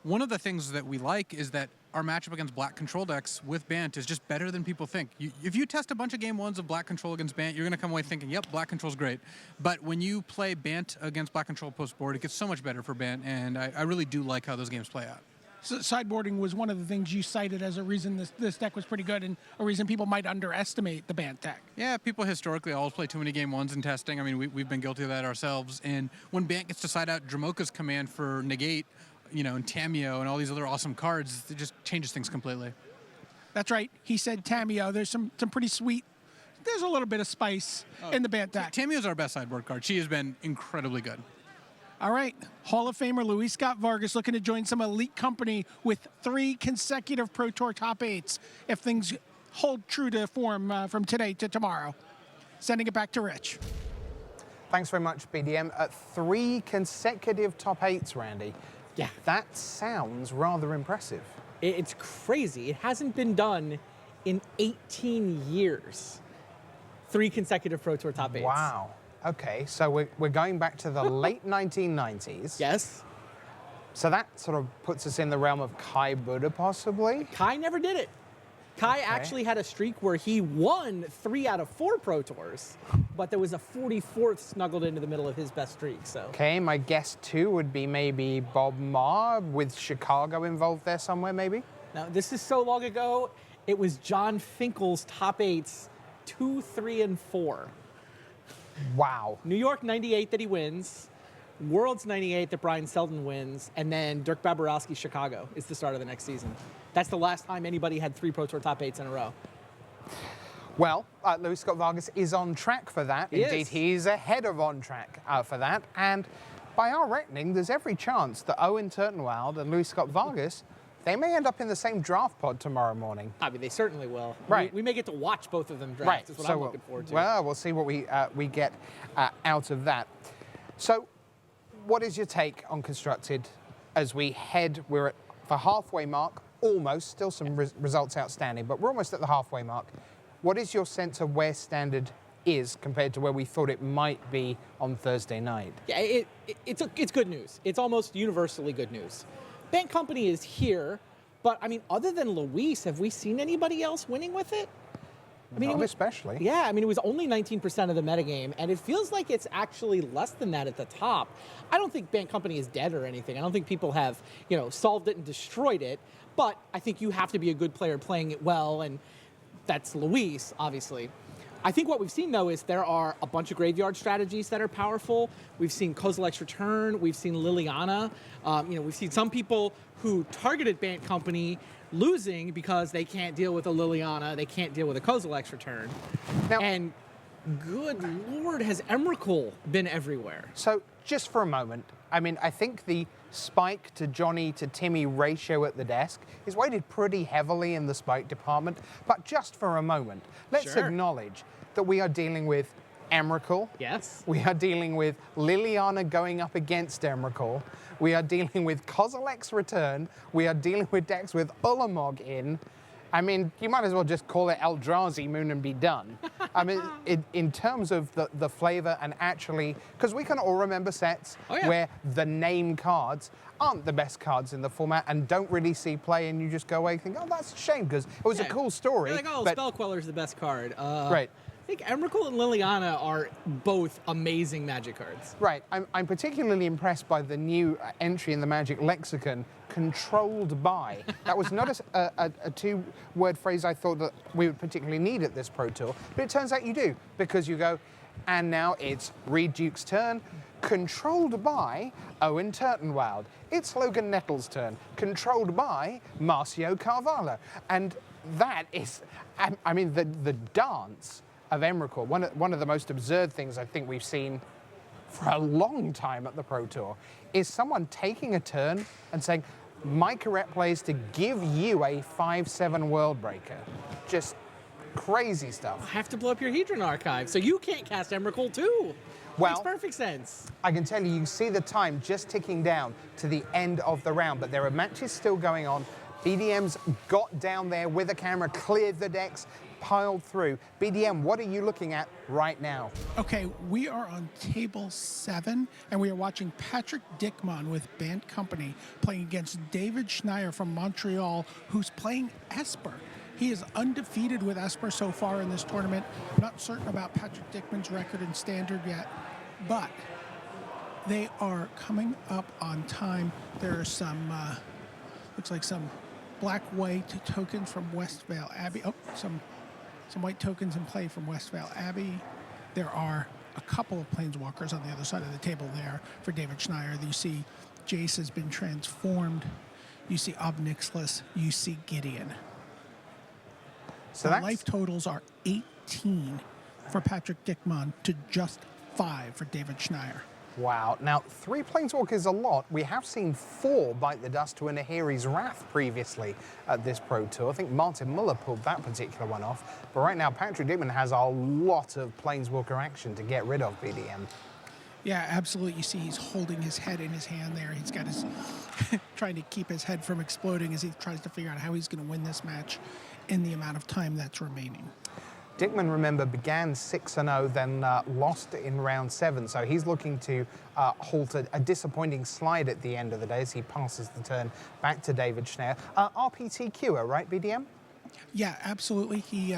One of the things that we like is that our matchup against Black Control decks with Bant is just better than people think. If you test a bunch of game 1s of Black Control against Bant, you're going to come away thinking, yep, Black Control's great. But when you play Bant against Black Control post-board, it gets so much better for Bant, and I really do like how those games play out. So sideboarding was one of the things you cited as a reason this deck was pretty good and a reason people might underestimate the Bant deck. Yeah, people historically always play too many game 1s in testing. I mean, we've been guilty of that ourselves. And when Bant gets to side out Dramoka's command for Negate, and Tameo and all these other awesome cards, it just changes things completely. That's right. He said Tameo. There's some pretty sweet. There's a little bit of spice in the Bant deck. Tameo's our best sideboard card. She has been incredibly good. All right, Hall of Famer Luis Scott Vargas looking to join some elite company with 3 consecutive Pro Tour top 8s if things hold true to form from today to tomorrow. Sending it back to Rich. Thanks very much, BDM. 3 consecutive top 8s, Randy. Yeah. That sounds rather impressive. It's crazy. It hasn't been done in 18 years. 3 consecutive Pro Tour top 8s. Wow. Okay, so we're going back to the late 1990s. Yes. So that sort of puts us in the realm of Kai Buddha, possibly? Kai never did it. Kai actually had a streak where he won 3 out of 4 Pro Tours, but there was a 44th snuggled into the middle of his best streak. So. Okay, my guess too would be maybe Bob Marr with Chicago involved there somewhere, maybe? Now, this is so long ago, it was John Finkel's top 8s, 2, 3, and 4. Wow. New York 98 that he wins. Worlds 98 that Brian Selden wins, and then Dirk Baborowski Chicago is the start of the next season. That's the last time anybody had 3 Pro Tour top 8s in a row. Well, Luis Scott Vargas is on track for that. Indeed, he is ahead of on track for that. And by our reckoning, there's every chance that Owen Turtenwald and Luis Scott Vargas, they may end up in the same draft pod tomorrow morning. I mean, they certainly will. Right. We may get to watch both of them draft. Right. Is what I'm looking forward to. Well, we'll see what we get out of that. So, what is your take on Constructed as we head? We're at the halfway mark, almost. Still some results outstanding, but we're almost at the halfway mark. What is your sense of where Standard is compared to where we thought it might be on Thursday night? Yeah, it's good news. It's almost universally good news. Band Company is here, but I mean, other than Luis, have we seen anybody else winning with it? I mean, Not especially. Yeah, I mean, it was only 19% of the metagame, and it feels like it's actually less than that at the top. I don't think Band Company is dead or anything. I don't think people have, solved it and destroyed it, but I think you have to be a good player playing it well, and that's Luis, obviously. I think what we've seen, though, is there are a bunch of graveyard strategies that are powerful. We've seen Kozilek's Return. We've seen Liliana. We've seen some people who targeted Band Company losing because they can't deal with a Liliana. They can't deal with a Kozilek's Return. Now, and good Lord, has Emrakul been everywhere? So, just for a moment, I mean, I think the Spike to Johnny to Timmy ratio at the desk is weighted pretty heavily in the Spike department. But just for a moment, let's acknowledge that we are dealing with Emrakul. Yes. We are dealing with Liliana going up against Emrakul. We are dealing with Kozilek's Return. We are dealing with decks with Ulamog in. I mean, you might as well just call it Eldrazi Moon and be done. I mean, in terms of the flavor and actually, because we can all remember sets where the name cards aren't the best cards in the format and don't really see play, and you just go away and think, oh, that's a shame, because it was a cool story. You're like, oh, but Spellqueller's the best card. Right. I think Emrakul and Liliana are both amazing Magic cards. Right. I'm particularly impressed by the new entry in the Magic lexicon, controlled by. That was not a two-word phrase I thought that we would particularly need at this Pro Tour, but it turns out you do, because you go, and now it's Reed Duke's turn, controlled by Owen Turtenwald. It's Logan Nettles' turn, controlled by Marcio Carvalho. And that is, I mean, the dance of Emrakul, one of the most absurd things I think we've seen for a long time at the Pro Tour, is someone taking a turn and saying, my correct play is to give you a 5/7 World Breaker. Just crazy stuff. I have to blow up your Hedron archive, so you can't cast Emrakul too. Well, makes perfect sense. I can tell you, you see the time just ticking down to the end of the round, but there are matches still going on. BDM's got down there with a camera, cleared the decks, piled through. BDM, what are you looking at right now? Okay, we are on table 7, and we are watching Patrick Dickman with Band Company playing against David Schneier from Montreal, who's playing Esper. He is undefeated with Esper so far in this tournament. I'm not certain about Patrick Dickman's record in Standard yet, but they are coming up on time. There are some, looks like some black-white tokens from Westvale Abbey. Oh, some white tokens in play from Westvale Abbey. There are a couple of Planeswalkers on the other side of the table there for David Schneier. You see Jace has been transformed. You see Obnixless. You see Gideon. So the life totals are 18 for Patrick Dickman to just 5 for David Schneier. Wow. Now, 3 Planeswalkers is a lot. We have seen 4 bite the dust to a Nahiri's Wrath previously at this Pro Tour. I think Martin Muller pulled that particular one off. But right now, Patrick Dickman has a lot of Planeswalker action to get rid of, BDM. Yeah, absolutely. You see he's holding his head in his hand there. He's got his trying to keep his head from exploding as he tries to figure out how he's going to win this match in the amount of time that's remaining. Dickman, remember, began 6-0, then lost in round 7, so he's looking to halt a disappointing slide at the end of the day as he passes the turn back to David Schneier. RPTQer, right, BDM? Yeah, absolutely. He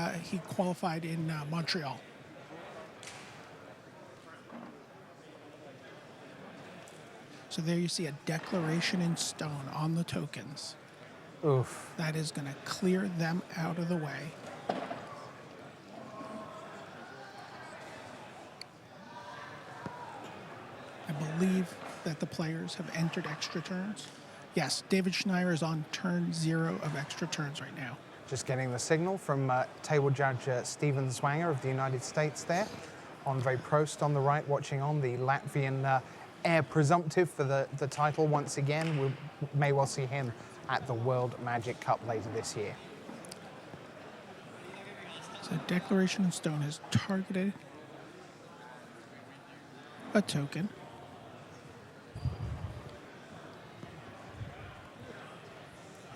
qualified in Montreal. So there you see a declaration in stone on the tokens. Oof. That is going to clear them out of the way. I believe that the players have entered extra turns. Yes, David Schneier is on turn 0 of extra turns right now. Just getting the signal from table judge Stephen Zwanger of the United States there. Andre Prost on the right, watching on, the Latvian heir presumptive for the title once again. We may well see him at the World Magic Cup later this year. So Declaration in Stone has targeted a token.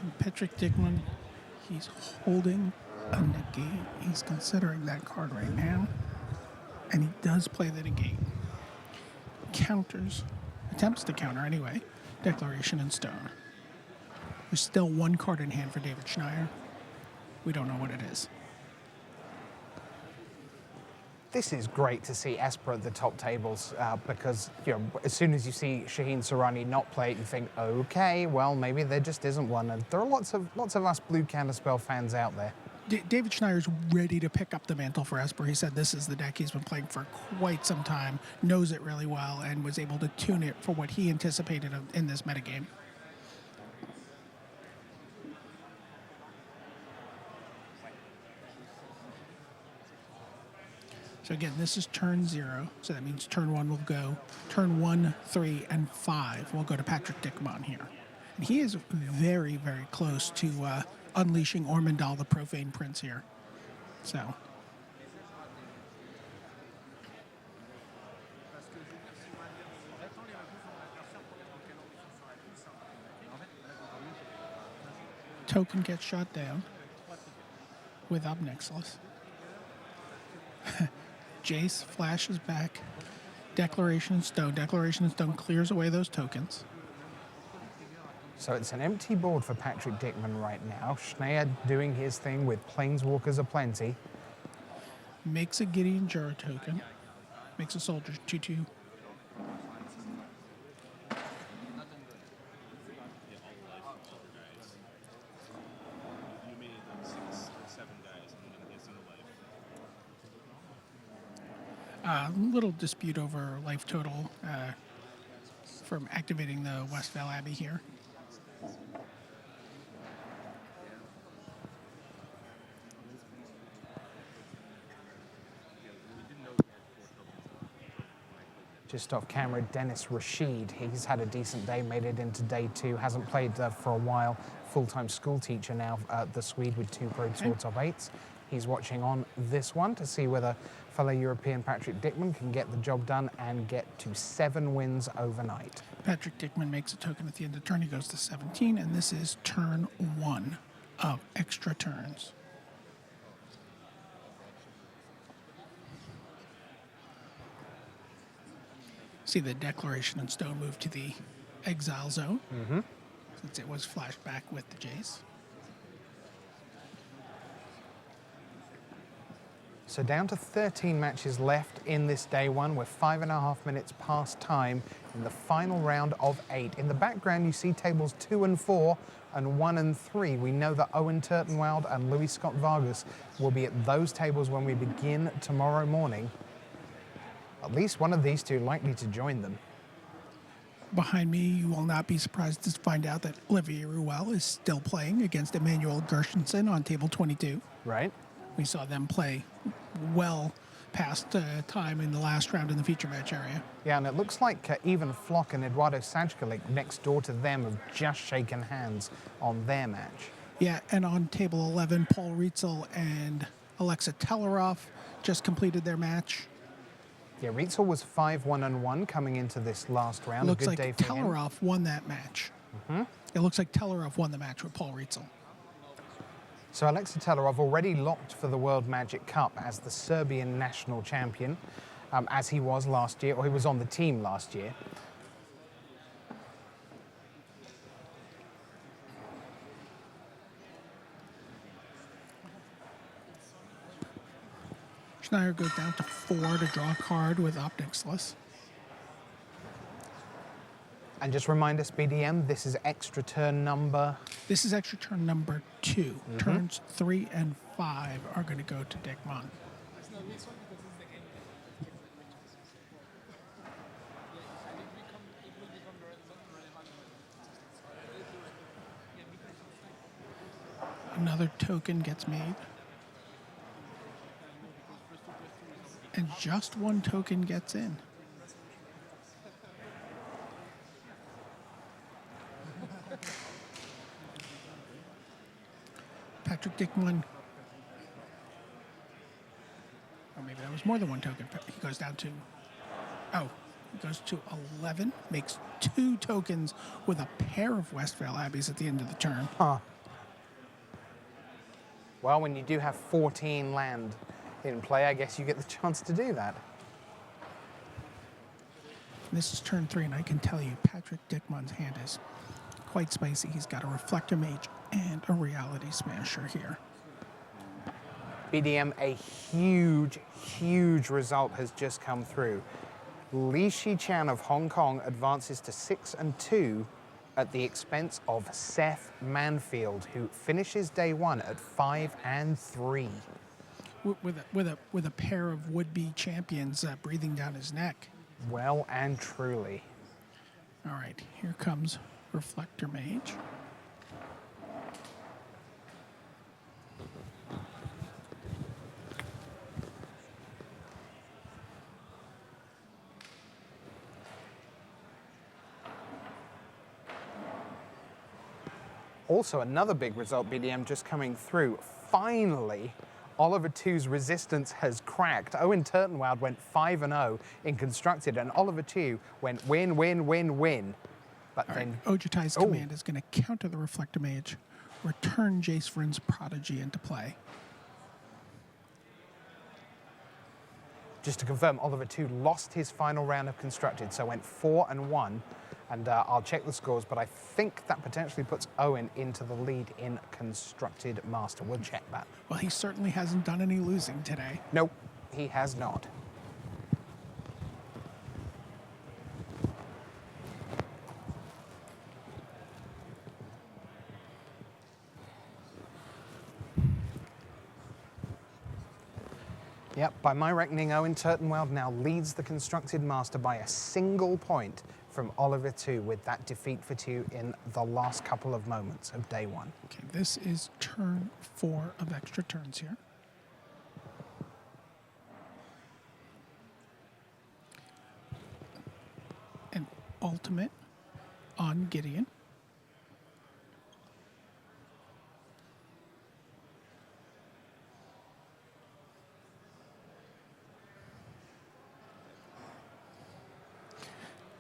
And Patrick Dickman, he's holding a negate. He's considering that card right now. And he does play the negate. Counters, attempts to counter anyway, Declaration in Stone. There's still one card in hand for David Schneier. We don't know what it is. This is great to see Esper at the top tables because as soon as you see Shaheen Soorani not play it, you think, okay, well, maybe there just isn't one. And there are lots of us Blue Counterspell fans out there. David Schneider's ready to pick up the mantle for Esper. He said this is the deck he's been playing for quite some time, knows it really well, and was able to tune it for what he anticipated in this metagame. So again, this is turn 0, so that means turn 1 will go. Turn 1, 3, and 5 will go to Patrick Dickman here. And he is very, very close to unleashing Ormondal, the Profane Prince here. So. Token gets shot down with Obnixilus. Jace flashes back. Declaration in Stone. Declaration in Stone clears away those tokens. So it's an empty board for Patrick Dickman right now. Schneier doing his thing with Planeswalkers aplenty. Makes a Gideon Jura token. Makes a soldier 2/2. Little dispute over life total from activating the Westvale Abbey here. Just off camera, Dennis Rashid. He's had a decent day, made it into day 2, hasn't played for a while. Full-time school teacher now, the Swede with 2 Pro Tour top 8s. He's watching on this one to see whether fellow European Patrick Dickman can get the job done and get to 7 wins overnight. Patrick Dickman makes a token at the end of the turn. He goes to 17, and this is turn 1 of extra turns. See the Declaration in Stone move to the exile zone, since it was flashed back with the Jace. So down to 13 matches left in this day 1. We're 5.5 minutes past time in the final round of 8. In the background, you see tables 2 and 4 and 1 and 3. We know that Owen Turtenwald and Louis Scott Vargas will be at those tables when we begin tomorrow morning. At least one of these two likely to join them. Behind me, you will not be surprised to find out that Olivier Ruel is still playing against Emmanuel Gershenson on table 22. Right. We saw them play well past time in the last round in the feature match area. Yeah, and it looks like even Flock and Eduardo Sajkalik next door to them have just shaken hands on their match. Yeah, and on table 11, Paul Rietzel and Alexa Teleroff just completed their match. Yeah, Rietzel was 5-1-1 coming into this last round. Looks a like good day for him. Teleroff won that match. It looks like Teleroff won the match with Paul Rietzel. So Alexa Telerov already locked for the World Magic Cup as the Serbian national champion, as he was last year, or he was on the team last year. Schneier goes down to 4 to draw a card with Obnixilus. And just remind us, BDM, this is extra turn number. This is extra turn number 2. Turns 3 and 5 are going to go to Dickman. Another token gets made. And just one token gets in. Patrick Dickman. Or maybe that was more than one token. He goes down to, he goes to 11, makes 2 tokens with a pair of Westvale Abbeys at the end of the turn. Huh. Well, when you do have 14 land in play, I guess you get the chance to do that. This is turn 3, and I can tell you Patrick Dickman's hand is quite spicy. He's got a Reflector Mage and a Reality Smasher here. BDM, a huge, huge result has just come through. Li Shichan of Hong Kong advances to 6-2 at the expense of Seth Manfield, who finishes day 1 at 5-3. With a pair of would-be champions breathing down his neck. Well and truly. All right, here comes Reflector Mage. Also, another big result, BDM, just coming through. Finally, Oliver 2's resistance has cracked. Owen Turtenwald went 5-0 in Constructed, and Oliver 2 went win, win, win, win. But All then... right, Ojutai's command is going to counter the Reflector Mage, return Jace Vryn's Prodigy into play. Just to confirm, Oliver 2 lost his final round of Constructed, so went 4-1. And I'll check the scores, but I think that potentially puts Owen into the lead in Constructed Master. We'll check that. Well, he certainly hasn't done any losing today. Nope, he has not. Yep, by my reckoning, Owen Turtenwald now leads the Constructed Master by a single point from Oliver 2 with that defeat for 2 in the last couple of moments of day 1. Okay, this is turn 4 of extra turns here. An ultimate on Gideon.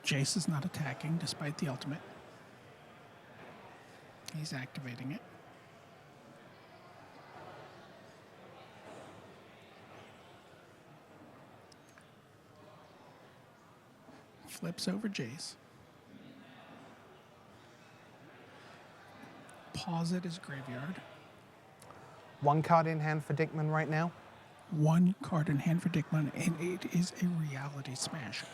Jace is not attacking despite the ultimate. He's activating it. Flips over Jace. Pause at his graveyard. 1 card in hand for Dickman right now. 1 card in hand for Dickman, and it is a Reality Smasher.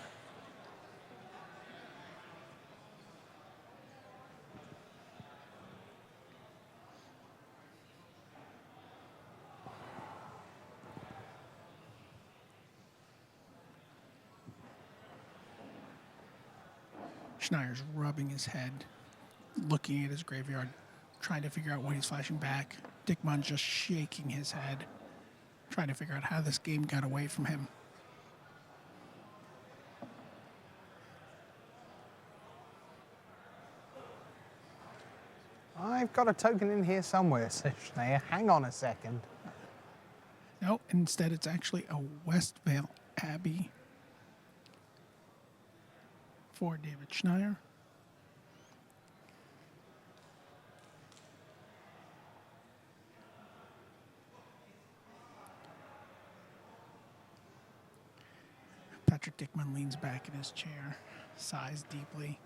Schneier's rubbing his head, looking at his graveyard, trying to figure out what he's flashing back. Dickman's just shaking his head, trying to figure out how this game got away from him. I've got a token in here somewhere, says Schneier. Hang on a second. No, instead it's actually a Westvale Abbey for David Schneier. Patrick Dickman leans back in his chair, sighs deeply.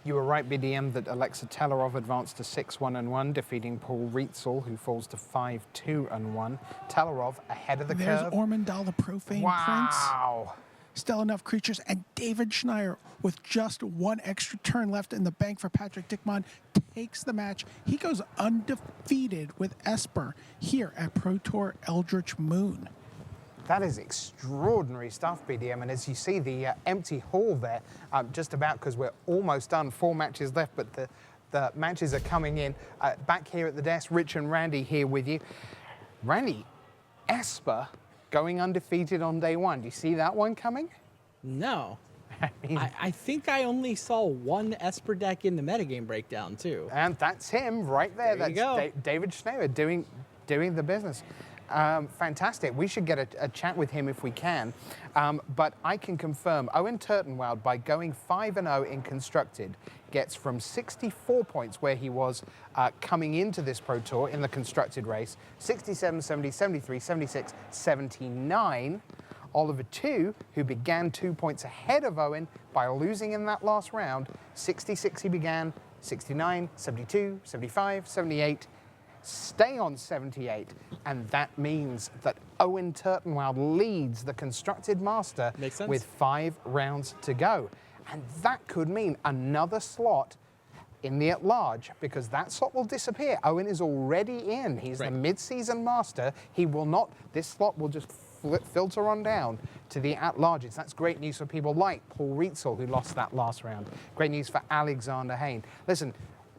You were right, BDM, that Alexa Talarov advanced to 6-1-1, defeating Paul Rietzel, who falls to 5-2-1. Talarov ahead of the There's curve. Ormondal, the Profane Prince. Wow. Still enough creatures, and David Schneier, with just 1 extra turn left in the bank for Patrick Dickman, takes the match. He goes undefeated with Esper here at Pro Tour Eldritch Moon. That is extraordinary stuff, BDM. And as you see the empty hall there, just about because we're almost done, 4 matches left, but the matches are coming in. Back here at the desk, Rich and Randy here with you. Randy, Esper going undefeated on day 1. Do you see that one coming? No. I mean, I think I only saw one Esper deck in the metagame breakdown, too. and that's him right there. There you That's go. David Schneider doing the business. Fantastic. We should get a chat with him if we can. But I can confirm Owen Turtenwald, by going 5-0 in Constructed, gets from 64 points where he was coming into this Pro Tour in the Constructed race, 67, 70, 73, 76, 79. Oliver 2, who began 2 points ahead of Owen by losing in that last round, 66 he began, 69, 72, 75, 78, stay on 78, and that means that Owen Turtenwald leads the Constructed Master Makes sense. with 5 rounds to go. And that could mean another slot in the at-large, because that slot will disappear. Owen is already in. He's the mid-season master. He will not, this slot will just filter on down to the at-larges. That's great news for people like Paul Rietzel, who lost that last round. Great news for Alexander Hayne. Listen,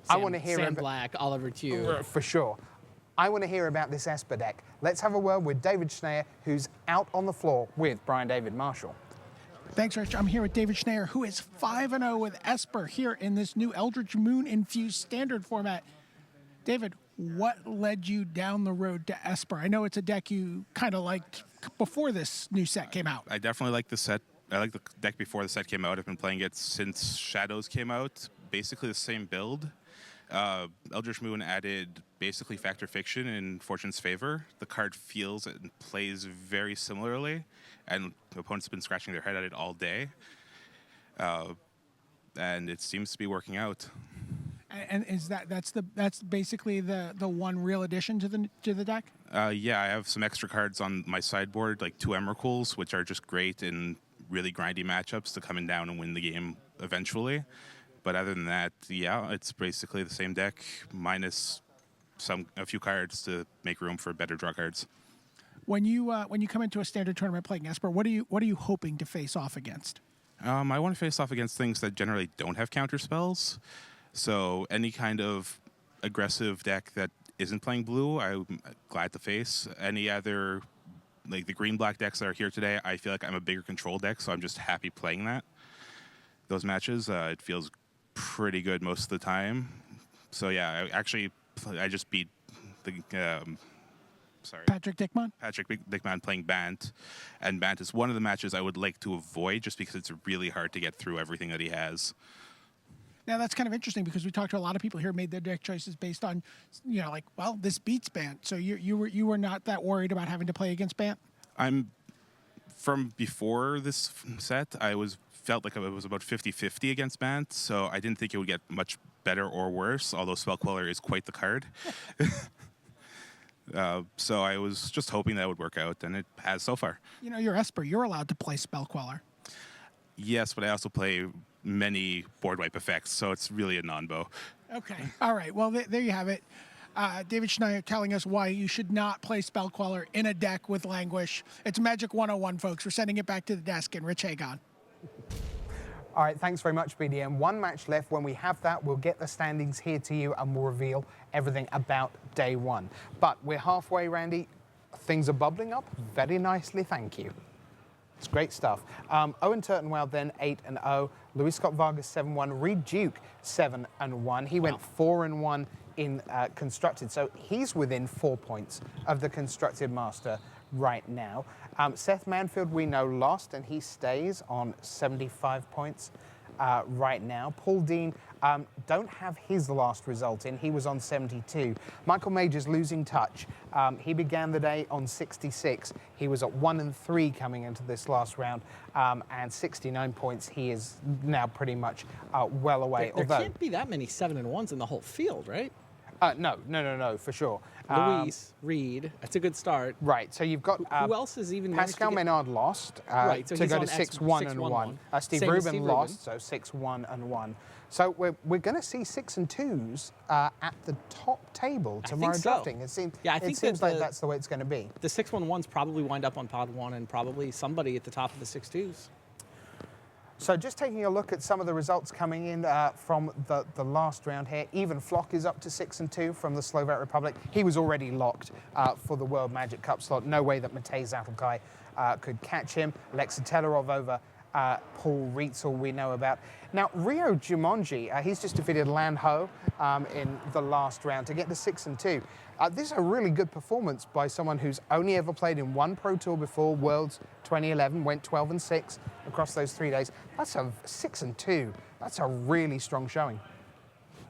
I want to hear Sam about, Black, Oliver Tew. for sure. I want to hear about this Esper deck. Let's have a word with David Schneider, who's out on the floor with Brian David Marshall. Thanks, Rich. I'm here with David Schneider, who is 5-0 with Esper here in this new Eldritch Moon infused standard format. David, what led you down the road to Esper? I know it's a deck you kind of liked before this new set came out. I definitely like the set. I like the deck before the set came out. I've been playing it since Shadows came out. Basically the same build. Eldritch Moon added basically Factor Fiction in Fortune's favor. The card feels and plays very similarly, and opponents have been scratching their head at it all day. And it seems to be working out. And is that's basically the one real addition to the deck? Yeah, I have some extra cards on my sideboard, like 2 Emrakuls, which are just great in really grindy matchups to come in down and win the game eventually. But other than that, yeah, it's basically the same deck minus a few cards to make room for better draw cards. When you come into a standard tournament playing Esper, what are you hoping to face off against? I want to face off against things that generally don't have counter spells. So any kind of aggressive deck that isn't playing blue, I'm glad to face. Any other, like the green-black decks that are here today, I feel like I'm a bigger control deck, so I'm just happy playing those matches. It feels pretty good most of the time. So yeah, I just beat the Patrick Dickman? Patrick Dickman playing Bant, and Bant is one of the matches I would like to avoid just because it's really hard to get through everything that he has. Now that's kind of interesting because we talked to a lot of people here who made their deck choices based on, this beats Bant. So you were not that worried about having to play against Bant? From before this set, felt like I was about 50-50 against Bant, so I didn't think it would get much better or worse, although Spell Queller is quite the card. So I was just hoping that would work out, and it has so far. You're Esper. You're allowed to play Spell Queller. Yes, but I also play many board wipe effects, so it's really a non-bow. Okay. All right. Well, there you have it. David Schneider telling us why you should not play Spell Queller in a deck with Languish. It's Magic 101, folks. We're sending it back to the desk, and Rich Hagon. All right, thanks very much, BDM. 1 match left. When we have that, we'll get the standings here to you and we'll reveal everything about day 1. But we're halfway, Randy. Things are bubbling up very nicely, thank you. It's great stuff. Owen Turtenwald then 8-0. Luis Scott Vargas 7-1. Reed Duke 7-1. He went 4-1 in Constructed, so he's within 4 points of the Constructed Master right now. Seth Manfield, we know, lost, and he stays on 75 points right now. Paul Dean, don't have his last result in. He was on 72. Michael Majors losing touch. He began the day on 66. He was at 1-3 coming into this last round, and 69 points. He is now pretty much well away. There can't be that many 7-1s in the whole field, right? No, for sure. Luis, Reed, that's a good start. Right, so you've got who else is even Pascal Menard lost right, so to he's go on to 6-1-1. Steve Same as Rubin Steve lost, so 6-1-1. So we're going to see 6 and 2s at the top table tomorrow so. drafting. It seems, Yeah, I think it seems that like that's the way it's going to be. The 6-1-1s probably wind up on pod 1 and probably somebody at the top of the 6-2s. So just taking a look at some of the results coming in from the last round here. Even Flock is up to 6 and 2 from the Slovak Republic. He was already locked for the World Magic Cup slot. No way that Matej Zatlkai could catch him. Alexa Telerov over Paul Rietzel we know about. Now, Rio Jumonji, he's just defeated Lan Ho in the last round to get to 6 and 2. This is a really good performance by someone who's only ever played in one Pro Tour before, Worlds 2011, went 12 and 6 across those 3 days. That's a 6 and 2. That's a really strong showing.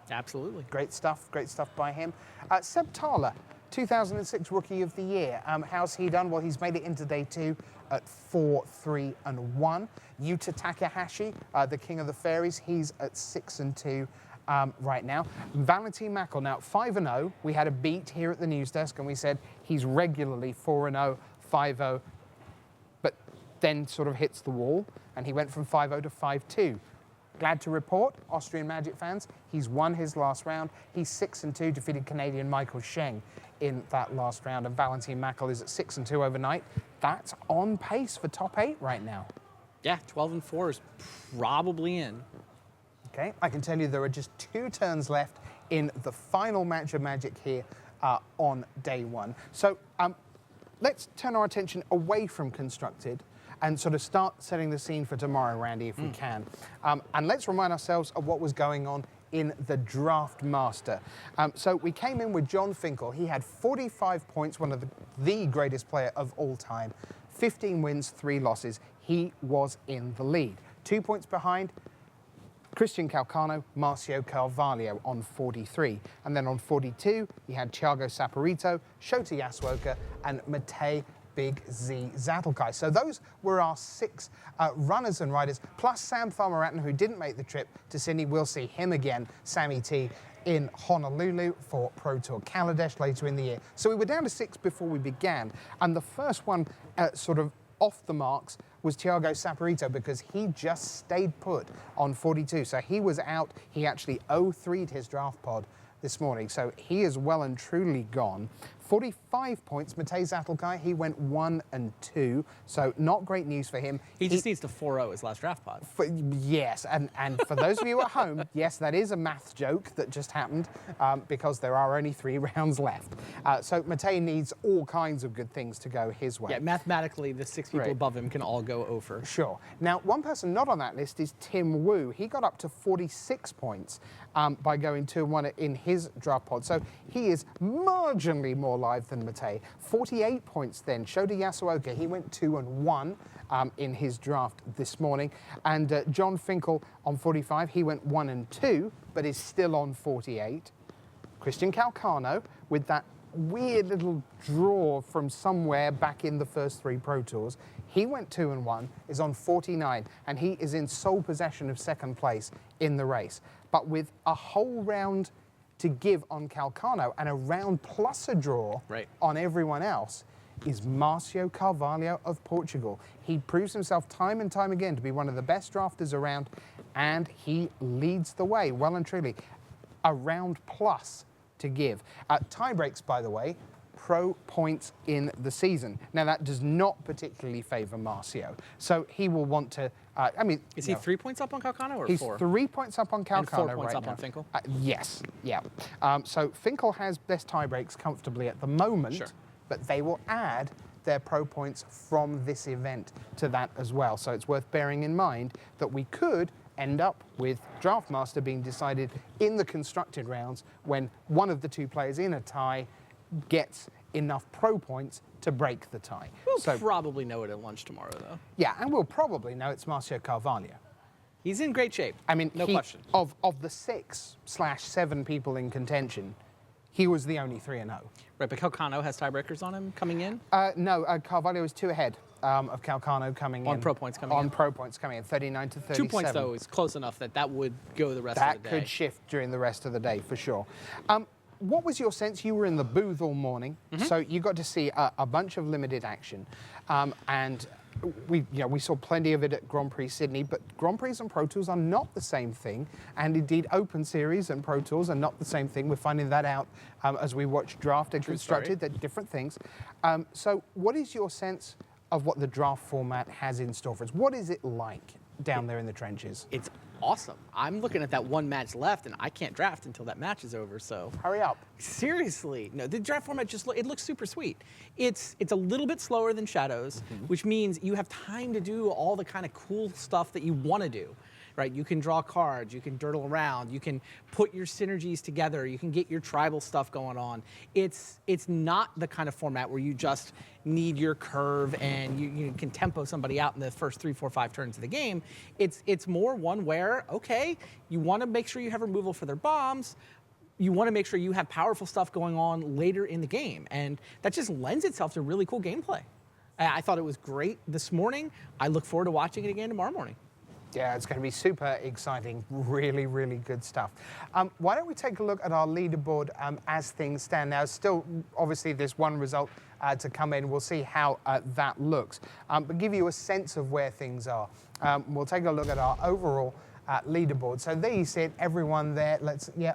Absolutely. Great stuff by him. Seb Thaler, 2006 Rookie of the Year. How's he done? Well, he's made it into day 2 at 4-3-1. Yuta Takahashi, the King of the Fairies, he's at 6 and 2 right now. Valentin Mackel, now 5-0. We had a beat here at the news desk and we said he's regularly 4-0, 5-0, but then sort of hits the wall and he went from 5-0 to 5-2. Glad to report, Austrian Magic fans, he's won his last round. He's 6 and 2, defeated Canadian Michael Sheng in that last round, and Valentin Mackel is at 6 and 2 overnight. That's on pace for top 8 right now. Yeah, 12 and 4 is probably in. Okay, I can tell you there are just 2 turns left in the final match of Magic here on day 1. So let's turn our attention away from Constructed and sort of start setting the scene for tomorrow, Randy, if we can. And let's remind ourselves of what was going on in the Draft Master. So we came in with John Finkel. He had 45 points, one of the greatest player of all time. 15 wins, 3 losses. He was in the lead. 2 points behind, Christian Calcano, Marcio Carvalho on 43. And then on 42, he had Thiago Saporito, Shota Yasuoka, and Matej Big Z Zatlkai. So those were our 6 runners and riders, plus Sam Tharmaratan, who didn't make the trip to Sydney. We'll see him again, Sammy T, in Honolulu for Pro Tour Kaladesh later in the year. So we were down to 6 before we began, and the first one sort of off the marks was Thiago Saporito because he just stayed put on 42. So he was out. He actually 0-3'd his draft pod this morning. So he is well and truly gone. 45 points, Matej Zatlkai, he went 1 and 2, so not great news for him. He just needs to 4-0 his last draft pod. Yes, and for those of you at home, yes, that is a math joke that just happened because there are only 3 rounds left. So Matej needs all kinds of good things to go his way. Yeah, mathematically, the 6 people above him can all go over. Sure. Now, one person not on that list is Tim Wu. He got up to 46 points by going 2-1 in his draft pod. So he is marginally more live than Matej. 48 points then. Shota Yasuoka, he went 2-1 in his draft this morning. And John Finkel on 45, he went 1 and 2, but is still on 48. Christian Calcano with that weird little draw from somewhere back in the first 3 Pro Tours. He went 2-1, is on 49, and he is in sole possession of second place in the race. But with a whole round to give on Calcano and a round plus a draw on everyone else is Marcio Carvalho of Portugal. He proves himself time and time again to be one of the best drafters around, and he leads the way well and truly. A round plus to give. Tie breaks, by the way, pro points in the season. Now, that does not particularly favour Marcio. So he will want to, Is he 3 points up on Calcano or he's 4? 3 points up on Calcano and 4 points right up now. on Finkel? Yes, yeah. So Finkel has best tie breaks comfortably at the moment, but they will add their pro points from this event to that as well. So it's worth bearing in mind that we could end up with Draft Master being decided in the constructed rounds when one of the 2 players in a tie gets enough pro points to break the tie. We'll probably know it at lunch tomorrow, though. Yeah, and we'll probably know it's Marcio Carvalho. He's in great shape. I mean, no question. Of the 6/7 people in contention, he was the only 3-0. Right, but Calcano has tiebreakers on him coming in? No, Carvalho is 2 ahead of Calcano coming in. On pro points coming in? On pro points coming in, 39 to 37. 2 points, though, is close enough that would go the rest of the day. That could shift during the rest of the day, for sure. What was your sense? You were in the booth all morning, so you got to see a bunch of limited action. And we saw plenty of it at Grand Prix Sydney, but Grand Prix and Pro Tours are not the same thing, and indeed Open Series and Pro Tours are not the same thing. We're finding that out as we watch Draft and Constructed. They're different things. So what is your sense of what the draft format has in store for us? What is it like down there in the trenches? It's awesome. I'm looking at that one match left, and I can't draft until that match is over. So hurry up. Seriously, no. The draft format it looks super sweet. It's a little bit slower than Shadows, which means you have time to do all the kind of cool stuff that you want to do. Right, you can draw cards, you can dirtle around, you can put your synergies together, you can get your tribal stuff going on. It's not the kind of format where you just need your curve and you can tempo somebody out in the first 3, 4, 5 turns of the game. It's more one where, okay, you want to make sure you have removal for their bombs, you want to make sure you have powerful stuff going on later in the game, and that just lends itself to really cool gameplay. I thought it was great this morning. I look forward to watching it again tomorrow morning. Yeah, it's going to be super exciting. Really, really good stuff. Why don't we take a look at our leaderboard as things stand now? Still, obviously, there's one result to come in. We'll see how that looks. But give you a sense of where things are. We'll take a look at our overall leaderboard. So there you see it. Everyone there.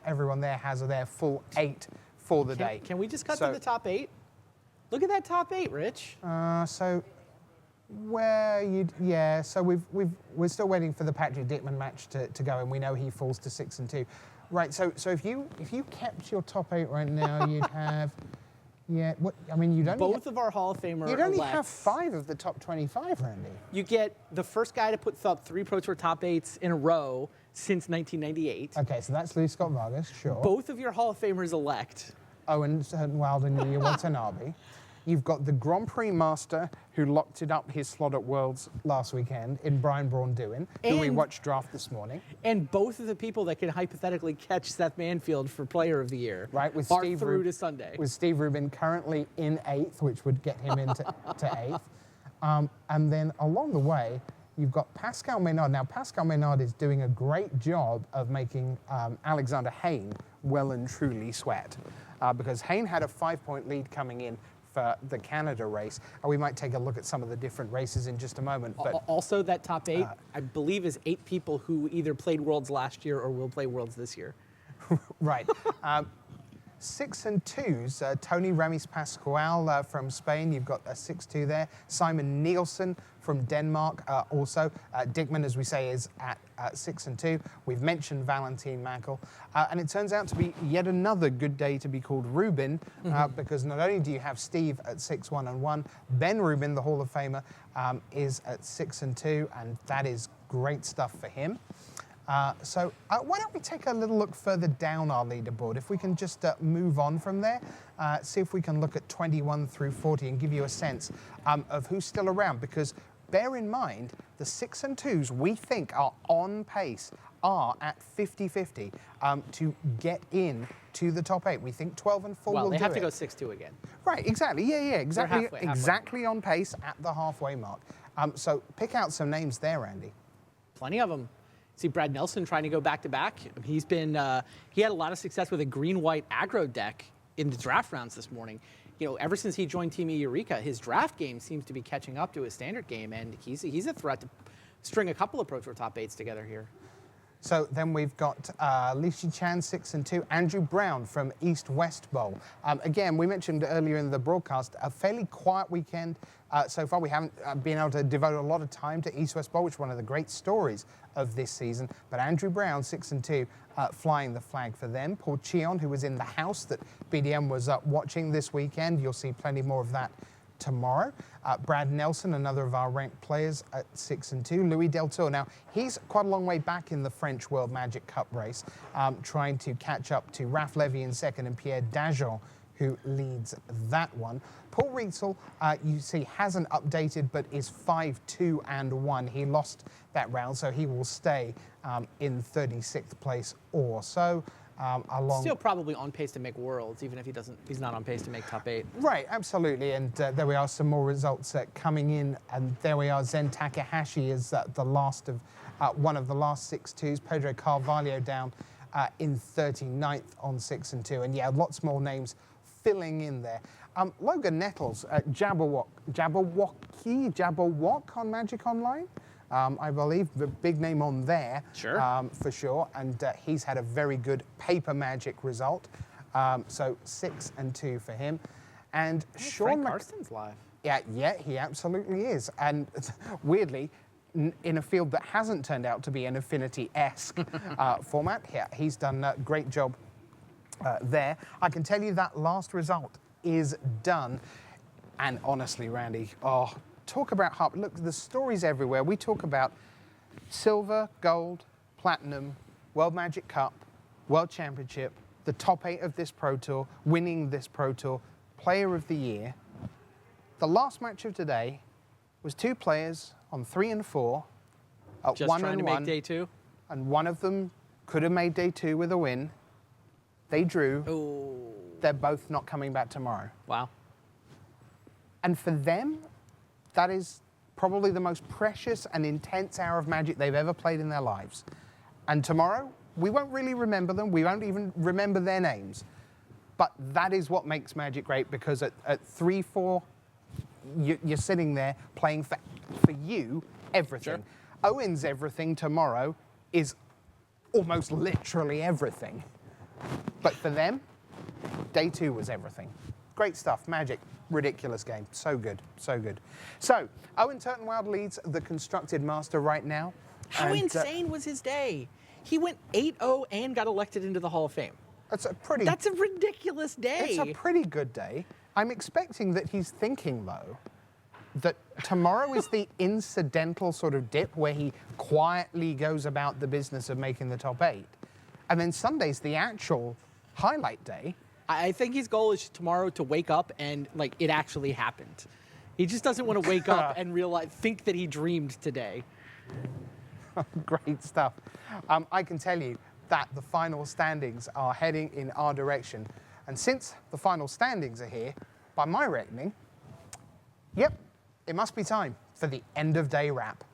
Everyone there has their full 8 for the day. Can we just cut to the top 8? Look at that top 8, Rich. So we're still waiting for the Patrick Dickman match to go, and we know he falls to 6 and 2. Right. So if you kept your top 8 right now, you'd have you'd only both of our Hall of Famer. You'd only have 5 of the top 25, Randy. You get the first guy to put up 3 Pro Tour top 8s in a row since 1998. Okay, so that's Louis Scott Vargas, sure. Both of your Hall of Famers elect. Owen, Turtenwald, and Yuya Watanabe. You've got the Grand Prix master who locked it up his slot at Worlds last weekend in Brian Braun-Duin, who we watched draft this morning. And both of the people that can hypothetically catch Seth Manfield for Player of the Year right, with are Steve through to Sunday. With Steve Rubin currently in 8th, which would get him into to 8th. And then along the way, you've got Pascal Maynard. Now, Pascal Maynard is doing a great job of making Alexander Hayne well and truly sweat. Because Hayne had a 5-point lead coming in for the Canada race. We might take a look at some of the different races in just a moment. But also, that top 8, I believe, is 8 people who either played Worlds last year or will play Worlds this year. Right. 6 and 2s, Tony Ramis Pascual from Spain. You've got a 6-2 there. Simon Nielsen from Denmark also. Dickman, as we say, is at 6 and 2. We've mentioned Valentin Mackel. And it turns out to be yet another good day to be called Rubin, because not only do you have Steve at 6, 1 and 1, Ben Rubin, the Hall of Famer, is at 6 and 2, and that is great stuff for him. So why don't we take a little look further down our leaderboard? If we can just move on from there, see if we can look at 21 through 40 and give you a sense of who's still around. Because bear in mind, the 6 and 2s we think are on pace are at 50-50 to get in to the top 8. We think 12 and 4 will do it. Well, they have to go 6-2 again. Right, exactly. Yeah, exactly. Halfway. Exactly on pace at the halfway mark. So pick out some names there, Andy. Plenty of them. See Brad Nelson trying to go back-to-back. He's been he had a lot of success with a green-white aggro deck in the draft rounds this morning. You know, ever since he joined Team Eureka, his draft game seems to be catching up to his standard game, and he's a threat to string a couple of Pro Tour top 8s together here. So then we've got Li Chan, 6 and 2, Andrew Brown from East-West Bowl. Again, we mentioned earlier in the broadcast, a fairly quiet weekend so far. We haven't been able to devote a lot of time to East-West Bowl, which is one of the great stories of this season. But Andrew Brown, 6 and 2, flying the flag for them. Paul Cheon, who was in the house that BDM was watching this weekend. You'll see plenty more of that tomorrow. Brad Nelson, another of our ranked players, at 6 and 2. Louis Deltour. Now, he's quite a long way back in the French World Magic Cup race, trying to catch up to Raph Levy in second and Pierre Dajon, who leads that one. Paul Rietzel, you see, hasn't updated, but is 5-2 and 1. He lost that round, so he will stay in 36th place or so. Still probably on pace to make Worlds, even if he's not on pace to make top 8. Right, absolutely. And there we are, some more results coming in. And there we are, Zen Takahashi is the last of one of the last 6-2s. Pedro Carvalho down in 39th on 6 and 2. And yeah, lots more names filling in there. Logan Nettles, Jabberwock on Magic Online. I believe the big name on there, for sure, and he's had a very good paper Magic result. So 6 and 2 for him, and Sean Frank Carson's live. Yeah, he absolutely is, and weirdly, in a field that hasn't turned out to be an Affinity-esque format, he's done a great job there. I can tell you that last result is done, and honestly, Randy, talk about harp. Look, the stories everywhere. We talk about silver, gold, platinum, World Magic Cup, World Championship, the top 8 of this Pro Tour, winning this Pro Tour, Player of the Year. The last match of today was 2 players on 3 and 4 at Just 1 trying and to 1, make day 2. and one of them could have made day 2 with a win. They drew. Oh. They're both not coming back tomorrow. Wow. And for them, that is probably the most precious and intense hour of Magic they've ever played in their lives. And tomorrow, we won't really remember them. We won't even remember their names. But that is what makes Magic great, because at 3-4, you're sitting there playing for you everything. Sure. Owen's everything tomorrow is almost literally everything. But for them, day 2 was everything. Great stuff, Magic. Ridiculous game. So good, so good. So, Owen Turtenwald leads the Constructed Master right now. How and, insane was his day? He went 8-0 and got elected into the Hall of Fame. That's a ridiculous day. It's a pretty good day. I'm expecting that he's thinking, though, that tomorrow is the incidental sort of dip where he quietly goes about the business of making the top 8. And then Sunday's the actual highlight day. I think his goal is tomorrow to wake up and, like, it actually happened. He just doesn't want to wake up and think that he dreamed today. Great stuff. I can tell you that the final standings are heading in our direction. And since the final standings are here, by my reckoning, yep, it must be time for the end of day wrap.